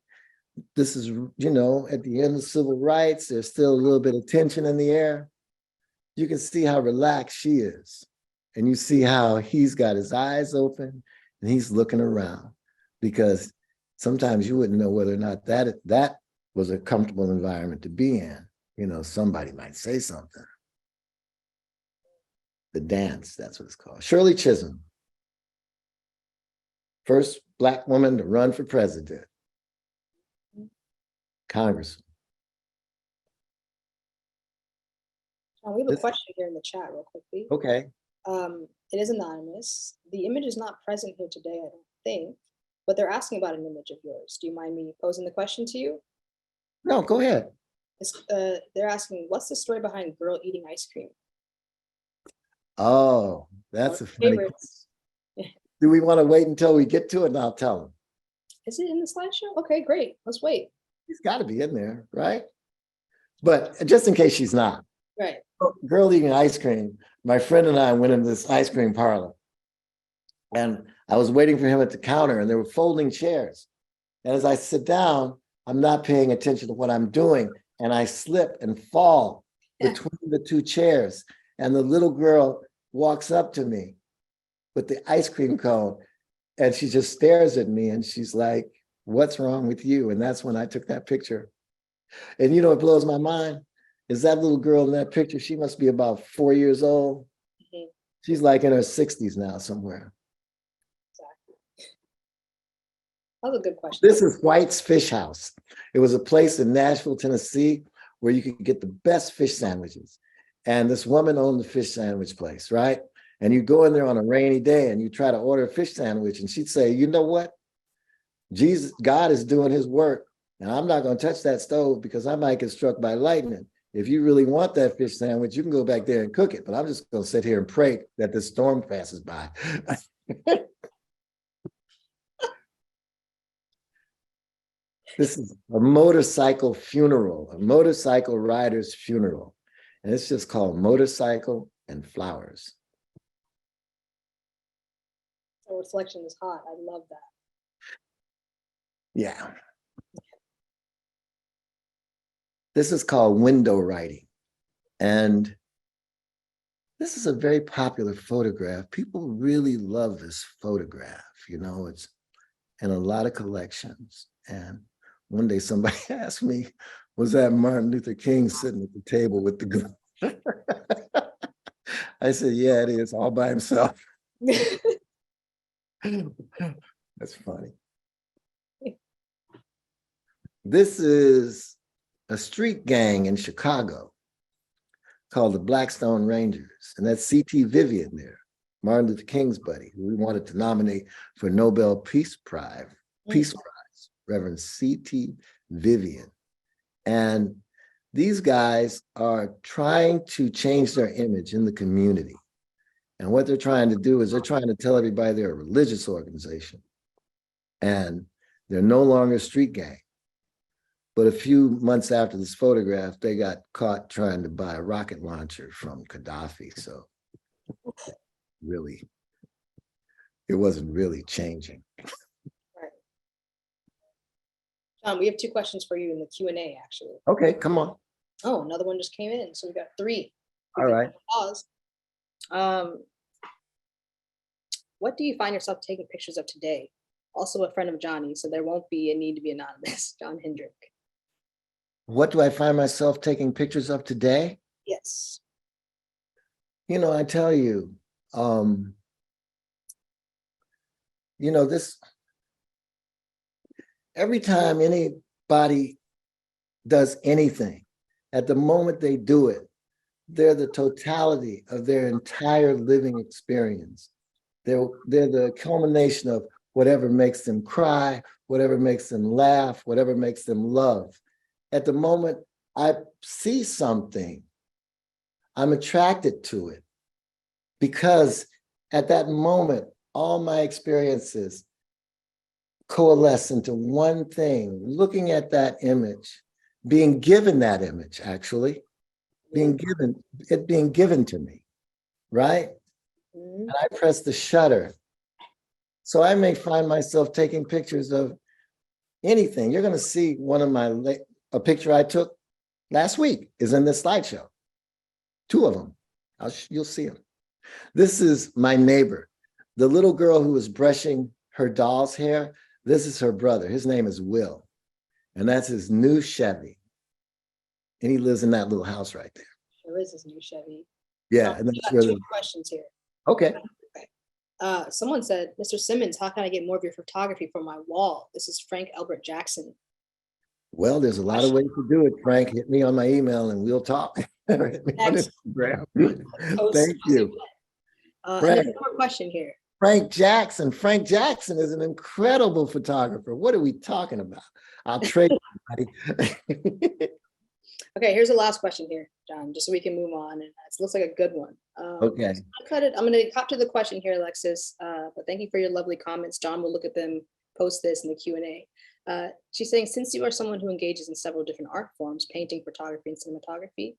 this is, you know, at the end of civil rights, there's still a little bit of tension in the air. You can see how relaxed she is. And you see how he's got his eyes open and he's looking around, because sometimes you wouldn't know whether or not that was a comfortable environment to be in. You know, somebody might say something. The dance, that's what it's called. Shirley Chisholm, first Black woman to run for president, congressman. We have a question here in the chat real quickly. Okay. It is anonymous. The image is not present here today, I don't think, but they're asking about an image of yours. Do you mind me posing the question to you? No, go ahead. They're asking, what's the story behind girl eating ice cream? Oh, that's a funny question. Do we want to wait until we get to it and I'll tell them? Is it in the slideshow? Okay, great. Let's wait. It's got to be in there, right? But just in case she's not. Right. Girl eating ice cream. My friend and I went into this ice cream parlor. And I was waiting for him at the counter and they were folding chairs. And as I sit down, I'm not paying attention to what I'm doing. And I slip and fall between the 2 chairs. And the little girl walks up to me with the ice cream cone. And she just stares at me and she's like, what's wrong with you? And that's when I took that picture. And you know, it blows my mind is that little girl in that picture, she must be about 4 years old. She's like in her 60s now somewhere. Exactly. That was a good question. This is White's Fish House. It was a place in Nashville, Tennessee, where you could get the best fish sandwiches. And this woman owned the fish sandwich place, right? And you go in there on a rainy day and you try to order a fish sandwich and she'd say, you know what? God is doing his work. And I'm not going to touch that stove because I might get struck by lightning. If you really want that fish sandwich, you can go back there and cook it. But I'm just going to sit here and pray that this storm passes by. This is a motorcycle funeral, a motorcycle rider's funeral. And it's just called Motorcycle and Flowers. The reflection is hot. I love that. Yeah. This is called window writing. And this is a very popular photograph. People really love this photograph. You know, it's in a lot of collections. And one day somebody asked me, was that Martin Luther King sitting at the table with the gun? I said, yeah, it is, all by himself. That's funny. This is a street gang in Chicago called the Blackstone Rangers. And that's C.T. Vivian there, Martin Luther King's buddy, who we wanted to nominate for Nobel Peace Prize, Reverend C.T. Vivian. And these guys are trying to change their image in the community. And what they're trying to do is they're trying to tell everybody they're a religious organization. And they're no longer a street gang. But a few months after this photograph, they got caught trying to buy a rocket launcher from Gaddafi. So really, it wasn't really changing. Right. John, we have 2 questions for you in the Q&A, actually. Okay, come on. Oh, another one just came in. So we got 3. All right. Pause. What do you find yourself taking pictures of today? also a friend of Johnny, so there won't be a need to be anonymous. John Hendrick. What do I find myself taking pictures of today? Yes. You know, I tell you, this, every time anybody does anything, at the moment they do it, they're the totality of their entire living experience. They're the culmination of whatever makes them cry, whatever makes them laugh, whatever makes them love. At the moment I see something, I'm attracted to it because at that moment, all my experiences coalesce into one thing, looking at that image, being given that image, actually, being given to me, right? Mm-hmm. And I press the shutter. So I may find myself taking pictures of anything. You're going to see one of a picture I took last week is in this slideshow. 2 of them. You'll see them. This is my neighbor, the little girl who was brushing her doll's hair. This is her brother. His name is Will. And that's his new Chevy. And he lives in that little house right there. There is his new Chevy. Yeah. And that's got 2 questions here. Okay. Someone said, Mr. Simmons, how can I get more of your photography from my wall? This is Frank Albert Jackson. Well, there's a lot of ways to do it, Frank. Hit me on my email and we'll talk. Hit me on Instagram. Thank you. And there's one more question here. Frank Jackson. Frank Jackson is an incredible photographer. What are we talking about? I'll trade somebody. Okay, here's the last question here, John, just so we can move on. And it looks like a good one. Okay. So I'm going to hop to the question here, Alexis. But thank you for your lovely comments. John will look at them, post this in the Q&A. She's saying, since you are someone who engages in several different art forms, painting, photography, and cinematography,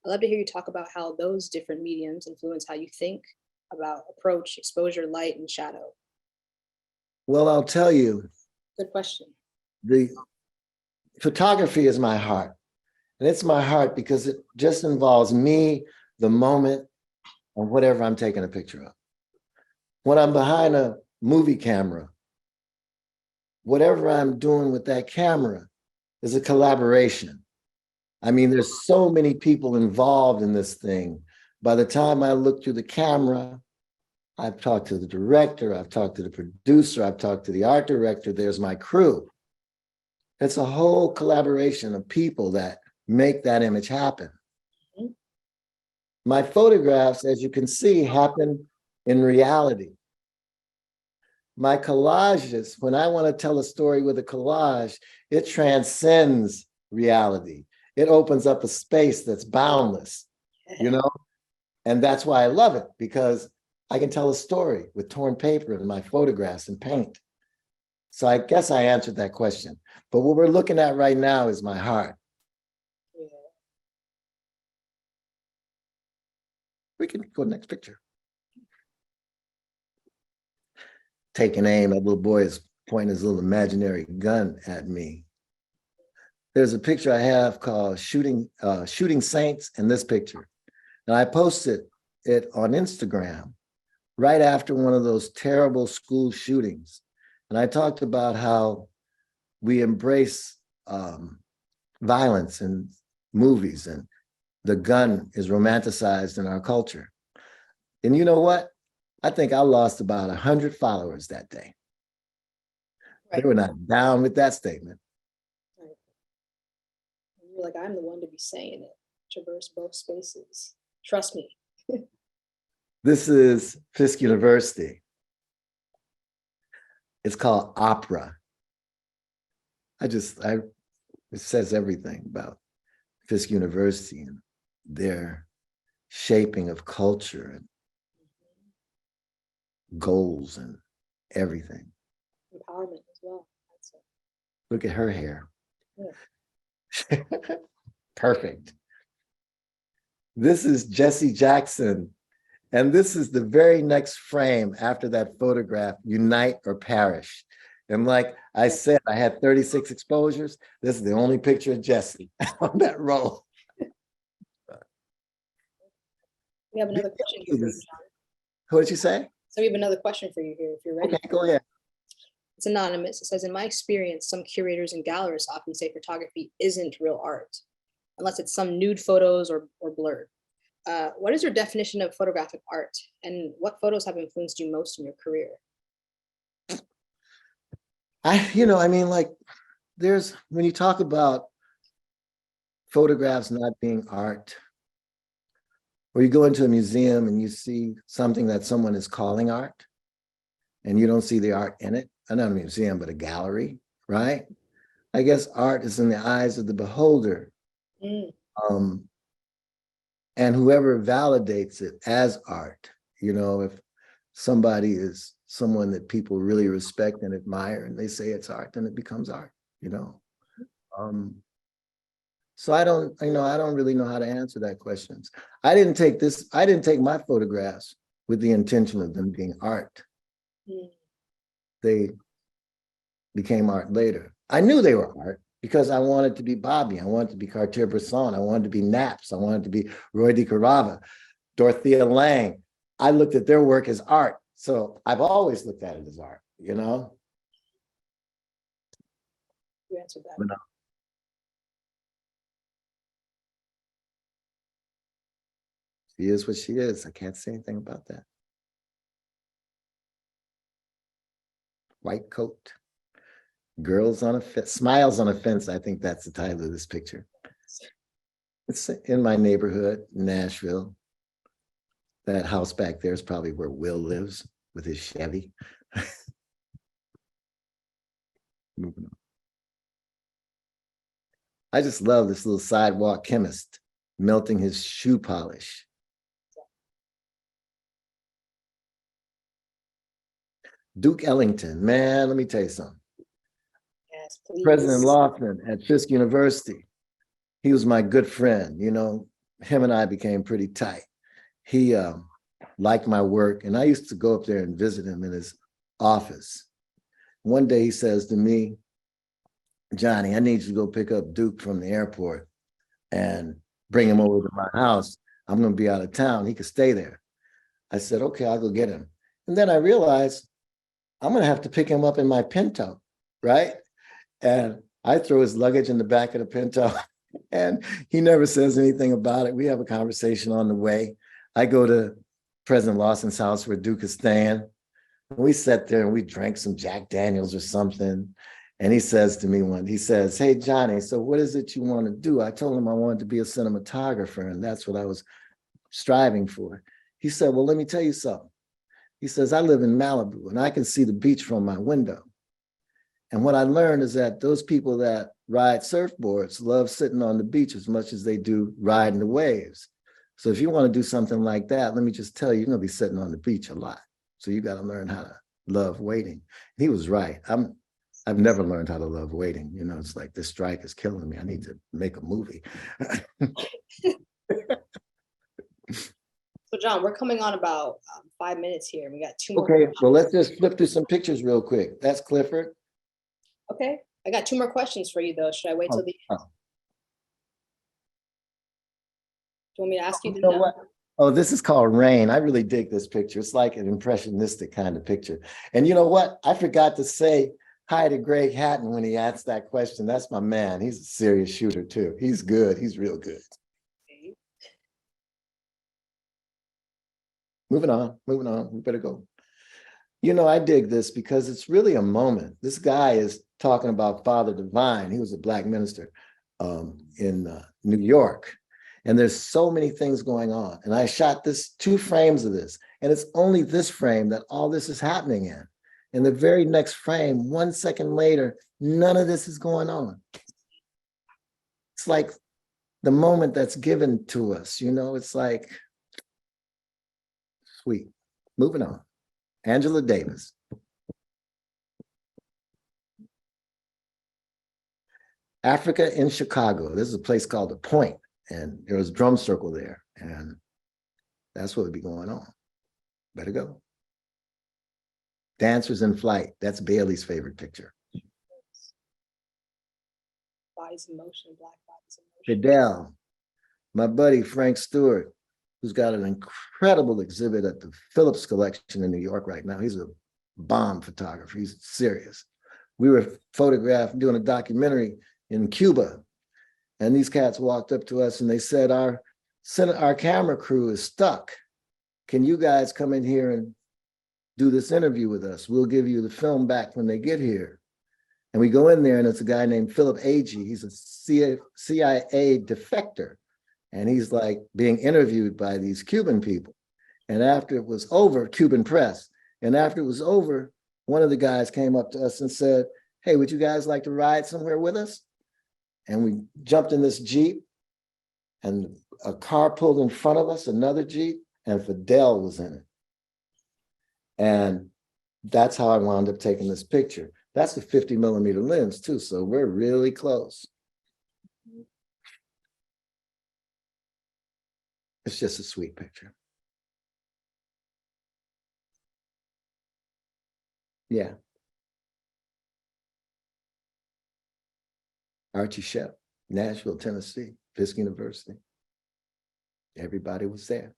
I'd love to hear you talk about how those different mediums influence how you think about approach, exposure, light, and shadow. Well, I'll tell you. Good question. The photography is my heart. And it's my heart because it just involves me, the moment, and whatever I'm taking a picture of. When I'm behind a movie camera, whatever I'm doing with that camera is a collaboration. I mean, there's so many people involved in this thing. By the time I look through the camera, I've talked to the director, I've talked to the producer, I've talked to the art director, there's my crew. It's a whole collaboration of people that make that image happen. Mm-hmm. My photographs, as you can see, happen in reality. My collages, when I want to tell a story with a collage, it transcends reality. It opens up a space that's boundless, And that's why I love it, because I can tell a story with torn paper and my photographs and paint. So I guess I answered that question. But what we're looking at right now is my heart. Yeah. We can go to the next picture. Taking aim, a little boy is pointing his little imaginary gun at me. There's a picture I have called Shooting Saints, and this picture. And I posted it on Instagram right after one of those terrible school shootings. And I talked about how we embrace violence in movies, and the gun is romanticized in our culture. And you know what? I think I lost about 100 followers that day. Right. They were not down with that statement. Right. You're like, I'm the one to be saying it. Traverse both spaces. Trust me. This is Fisk University. It's called Opera. It says everything about Fisk University and their shaping of culture and goals and everything. Empowerment as well. That's it. Look at her hair. Yeah. Perfect. This is Jesse Jackson. And this is the very next frame after that photograph, Unite or Perish. And like I said, I had 36 exposures. This is the only picture of Jesse on that roll. We have another question for you, John. What did you say? So we have another question for you here, if you're ready. Okay, go ahead. It's anonymous. It says, in my experience, some curators and gallerists often say photography isn't real art, unless it's some nude photos or blurred. What is your definition of photographic art, and what photos have influenced you most in your career? I mean, like, when you talk about photographs not being art, or you go into a museum and you see something that someone is calling art, and you don't see the art in it, not a museum, but a gallery, right? I guess art is in the eyes of the beholder. And whoever validates it as art, if somebody is someone that people really respect and admire and they say it's art, then it becomes art. So I don't really know how to answer that question. I didn't take my photographs with the intention of them being art. They became art later. I knew they were art because I wanted to be Bobby. I wanted to be Cartier-Bresson. I wanted to be Naps. I wanted to be Roy DeCarava, Dorothea Lange. I looked at their work as art. So I've always looked at it as art, You answered that. No. She is what she is. I can't say anything about that. White coat. Girls on a fence, smiles on a fence. I think that's the title of this picture. It's in my neighborhood, Nashville. That house back there is probably where Will lives with his Chevy. Moving on. I just love this little sidewalk chemist melting his shoe polish. Duke Ellington, man, let me tell you something. Yes, please. President Lawson at Fisk University. He was my good friend. Him and I became pretty tight. He liked my work, and I used to go up there and visit him in his office. One day he says to me, Johnny, I need you to go pick up Duke from the airport and bring him over to my house. I'm going to be out of town. He could stay there. I said, okay, I'll go get him. And then I realized I'm going to have to pick him up in my Pinto, right? And I throw his luggage in the back of the Pinto, and he never says anything about it. We have a conversation on the way. I go to President Lawson's house where Duke is staying. We sat there and we drank some Jack Daniels or something. And he says to me hey, Johnny, so what is it you want to do? I told him I wanted to be a cinematographer, and that's what I was striving for. He said, well, let me tell you something. He says, I live in Malibu and I can see the beach from my window. And what I learned is that those people that ride surfboards love sitting on the beach as much as they do riding the waves. So if you want to do something like that, let me just tell you, you're going to be sitting on the beach a lot. So you got to learn how to love waiting. He was right. I've never learned how to love waiting. It's like this strike is killing me. I need to make a movie. So John, we're coming on about 5 minutes here. We got 2 more. Okay, well, let's just flip through some pictures real quick. That's Clifford. Okay, I got 2 more questions for you though. Should I wait till the end? Do you want me to ask you? What? Oh, this is called Rain. I really dig this picture. It's like an impressionistic kind of picture. And you know what? I forgot to say hi to Greg Hatton when he asked that question. That's my man. He's a serious shooter too. He's good. He's real good. Okay. Moving on. We better go. I dig this because it's really a moment. This guy is talking about Father Divine. He was a Black minister in New York. And there's so many things going on. And I shot 2 frames of this. And it's only this frame that all this is happening in. In the very next frame, 1 second later, none of this is going on. It's like the moment that's given to us, it's like, sweet. Moving on. Angela Davis. Africa in Chicago. This is a place called The Point, and there was a drum circle there, and that's what would be going on. Better go. Dancers in Flight. That's Bailey's favorite picture. Bodies in Motion, Black Bodies in Motion. Fidel, my buddy Frank Stewart, who's got an incredible exhibit at the Phillips Collection in New York right now. He's a bomb photographer. He's serious. we were photographed doing a documentary in Cuba. And these cats walked up to us and they said, our camera crew is stuck. Can you guys come in here and do this interview with us? We'll give you the film back when they get here. And we go in there and it's a guy named Philip Agee. He's a CIA defector. And he's like being interviewed by these Cuban people. And after it was over, Cuban press, and after it was over, one of the guys came up to us and said, hey, would you guys like to ride somewhere with us? And we jumped in this Jeep and a car pulled in front of us, another Jeep, and Fidel was in it. And that's how I wound up taking this picture. That's a 50mm lens too, so we're really close. It's just a sweet picture. Yeah. Archie Shepp, Nashville, Tennessee, Fisk University. Everybody was there.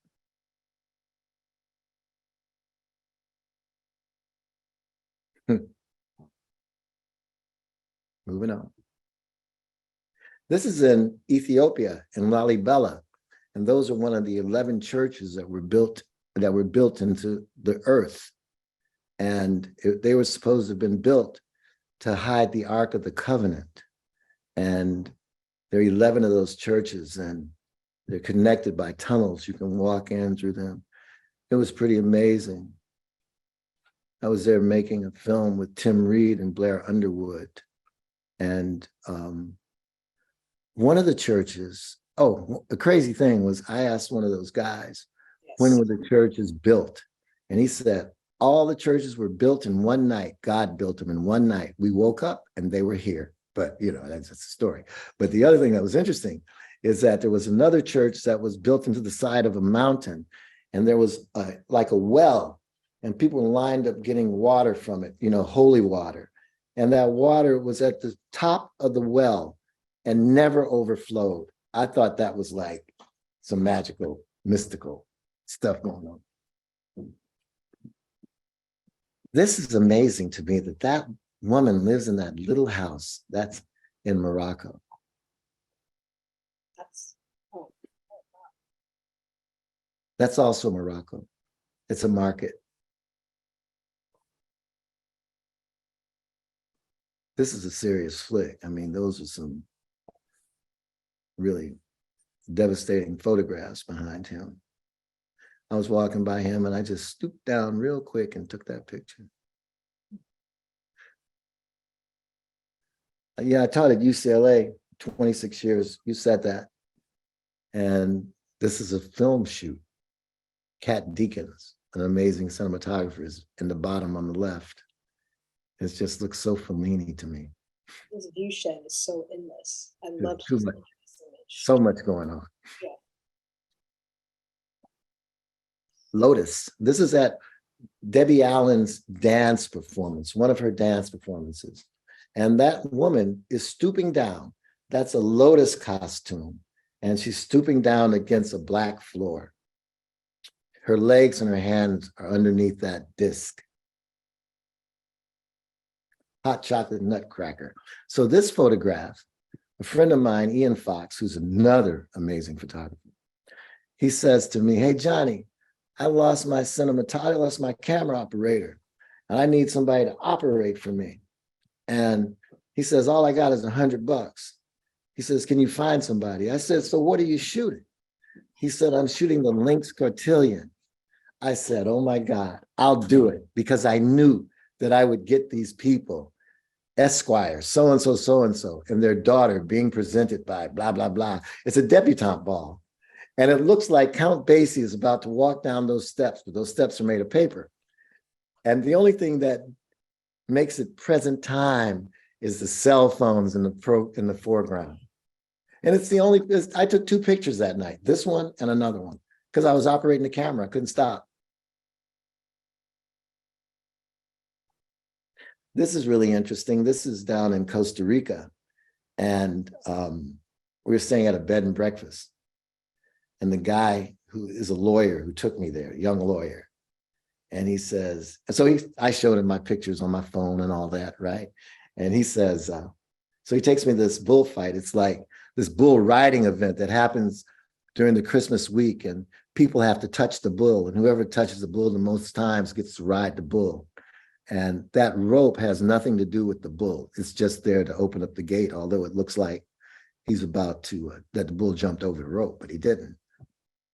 Moving on. This is in Ethiopia, in Lalibela, and those are one of the 11 churches that were built into the earth. And they were supposed to have been built to hide the Ark of the Covenant. And there are 11 of those churches, and they're connected by tunnels. You can walk in through them. It was pretty amazing. I was there making a film with Tim Reed and Blair Underwood. And one of the churches, the crazy thing was I asked one of those guys, when were the churches built? And he said, all the churches were built in one night. God built them in one night. We woke up and they were here. But, you know, that's just a story. But the other thing that was interesting is that there was another church that was built into the side of a mountain. And there was like a well, and people lined up getting water from it, you know, holy water. And that water was at the top of the well and never overflowed. I thought that was like some magical, mystical stuff going on. This is amazing to me that that woman lives in that little house that's in Morocco. That's also Morocco. It's a market. This is a serious flick. I mean, those are some really devastating photographs behind him. I was walking by him and I just stooped down real quick and took that picture. Yeah, I taught at UCLA 26 years. You said that. And this is a film shoot. Kat Deakins, an amazing cinematographer, is in the bottom on the left. It just looks so Fellini to me. This view shed is so endless. I love too much. So much going on. Yeah. Lotus. This is at Debbie Allen's dance performance, one of her dance performances. And that woman is stooping down. That's a lotus costume. And she's stooping down against a black floor. Her legs and her hands are underneath that disc. Hot chocolate nutcracker. So this photograph, a friend of mine, Ian Fox, who's another amazing photographer, he says to me, hey, Johnny, I lost my camera operator, and I need somebody to operate for me. And he says, all I got is $100. He says, can you find somebody? I said, so what are you shooting? He said, I'm shooting the Lynx Cartillion. I said, oh my God, I'll do it, because I knew that I would get these people, Esquire, so-and-so, and their daughter being presented by blah, blah, blah. It's a debutante ball. And it looks like Count Basie is about to walk down those steps, but those steps are made of paper. And the only thing that makes it present time is the cell phones in the foreground. And it's the only, I took 2 pictures that night, this one and another one, because I was operating the camera, I couldn't stop. This is really interesting. This is down in Costa Rica. And we were staying at a bed and breakfast. And the guy who is a lawyer who took me there, young lawyer, and he says, I showed him my pictures on my phone and all that, right? And he says, so he takes me to this bullfight. It's like this bull riding event that happens during the Christmas week, and people have to touch the bull, and whoever touches the bull the most times gets to ride the bull. And that rope has nothing to do with the bull. It's just there to open up the gate, although it looks like he's about to, that the bull jumped over the rope, but he didn't.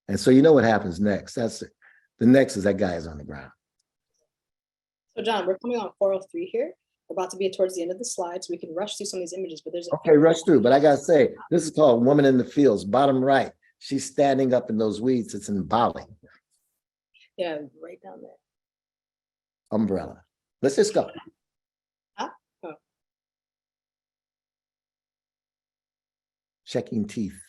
And so you know what happens next. That's it. The next is that guy is on the ground. So John, we're coming on 403 here. We're about to be towards the end of the slide, so we can rush through some of these images, but there's a Okay, rush through. But I got to say, this is called Woman in the Fields, bottom right. She's standing up in those weeds. It's in Bali. Yeah, right down there. Umbrella. Let's just go. Ah, oh. Checking teeth.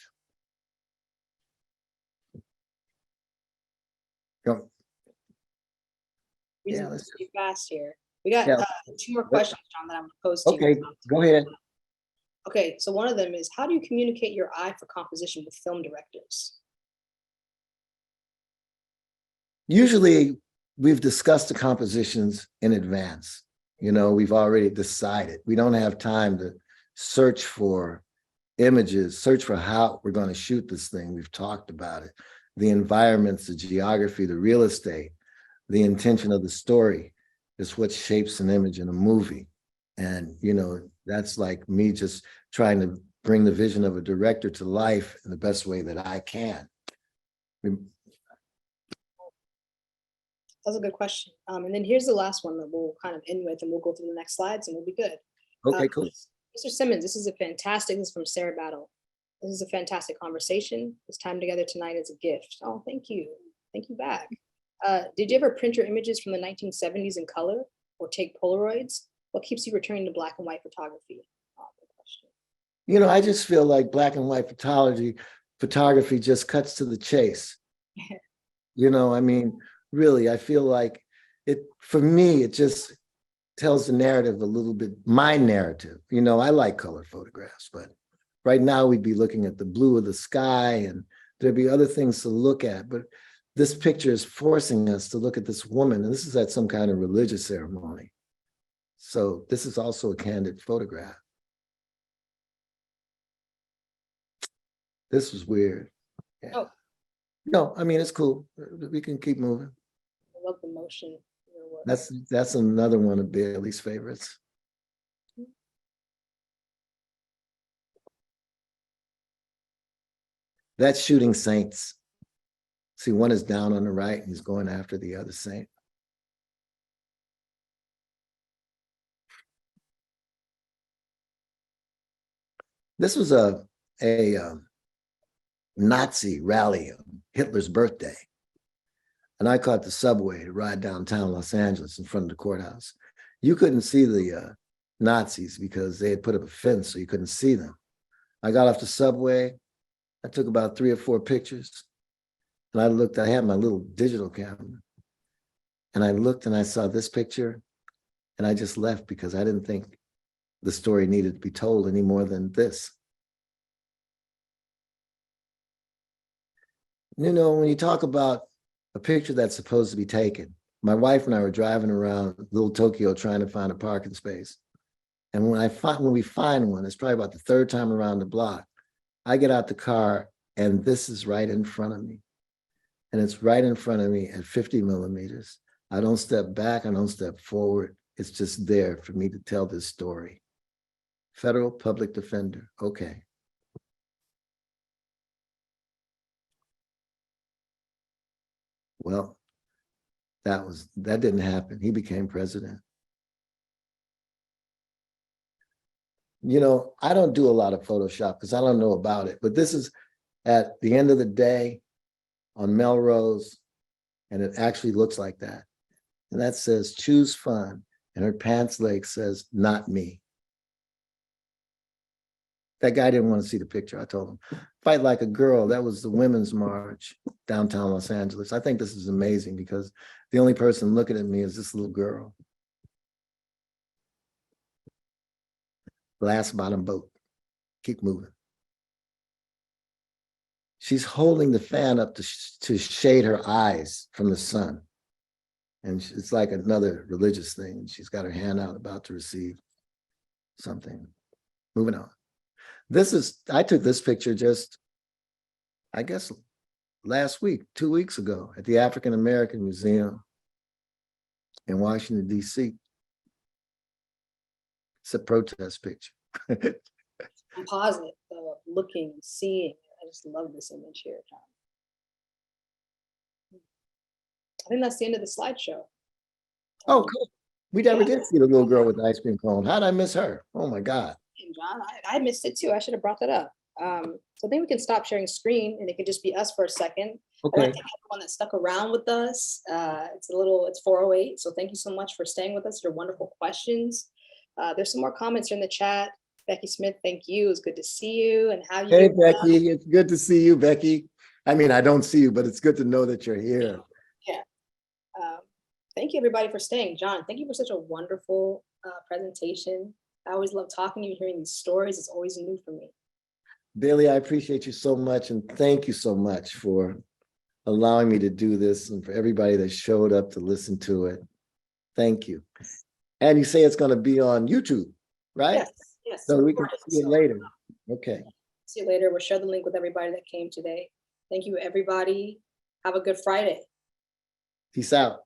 Go. Yeah, let's be fast here. We got 2 more questions, John, that I'm going to pose to you. Okay, go ahead. Okay, so one of them is, how do you communicate your eye for composition with film directors? Usually, we've discussed the compositions in advance. You know, we've already decided. We don't have time to search for images, search for how we're going to shoot this thing. We've talked about it. The environments, the geography, the real estate, the intention of the story is what shapes an image in a movie. And, you know, that's like me just trying to bring the vision of a director to life in the best way that I can. That's a good question. And then here's the last one that we'll kind of end with, and we'll go through the next slides and we'll be good. Okay, cool. Mr. Simmons, this is from Sarah Battle. This is a fantastic conversation. This time together tonight is a gift. Oh, thank you. Thank you back. Did you ever print your images from the 1970s in color or take Polaroids? What keeps you returning to black and white photography? Oh, good question. You know, I just feel like black and white photography just cuts to the chase. You know, I mean, really, I feel like for me, it just tells the narrative a little bit, my narrative. You know, I like color photographs, but right now we'd be looking at the blue of the sky and there'd be other things to look at. But this picture is forcing us to look at this woman, and this is at some kind of religious ceremony. So this is also a candid photograph. This was weird. Yeah. Oh. No, I mean, it's cool. We can keep moving. I love the motion. That's another one of Bailey's favorites. That's shooting saints. See, one is down on the right and he's going after the other saint. This was a Nazi rally on Hitler's birthday. And I caught the subway to ride downtown Los Angeles in front of the courthouse. You couldn't see the Nazis because they had put up a fence so you couldn't see them. I got off the subway. I took about 3 or 4 pictures. And I had my little digital camera. And I looked and I saw this picture. And I just left because I didn't think the story needed to be told any more than this. You know, when you talk about a picture that's supposed to be taken, my wife and I were driving around Little Tokyo trying to find a parking space. And when we find one, it's probably about the 3rd time around the block, I get out the car and this is right in front of me. And it's right in front of me at 50 millimeters. I don't step back, I don't step forward. It's just there for me to tell this story. Federal public defender, okay. Well, that didn't happen. He became president. You know, I don't do a lot of Photoshop because I don't know about it, but this is at the end of the day on Melrose, and it actually looks like that. And that says, choose fun. And her pants leg says, not me. That guy didn't want to see the picture. I told him, fight like a girl. That was the Women's March downtown Los Angeles. I think this is amazing because the only person looking at me is this little girl. Glass bottom boat. Keep moving. She's holding the fan up to shade her eyes from the sun. And it's like another religious thing. She's got her hand out about to receive. something. Moving on. I took this picture just, I guess, last week, 2 weeks ago at the African American Museum in Washington, D.C. It's a protest picture. Composite, looking, seeing. I just love this image here, John. I think that's the end of the slideshow. Oh, cool. We never did see the little girl with the ice cream cone. How did I miss her? Oh my God. John, I missed it too. I should have brought that up. So I think we can stop sharing screen and it could just be us for a second. I want Okay. to thank everyone that stuck around with us. It's 4:08. So thank you so much for staying with us. Your wonderful questions. There's some more comments here in the chat. Becky Smith, thank you. It's good to see you and how you. Hey, Becky. It's good to see you, Becky. I mean, I don't see you, but it's good to know that you're here. Yeah. Thank you everybody for staying. John, thank you for such a wonderful presentation. I always love talking to you, hearing these stories. It's always new for me. Bailey, I appreciate you so much. And thank you so much for allowing me to do this and for everybody that showed up to listen to it. Thank you. And you say it's going to be on YouTube, right? Yes, yes. So we can see it later. Okay. See you later. We'll share the link with everybody that came today. Thank you, everybody. Have a good Friday. Peace out.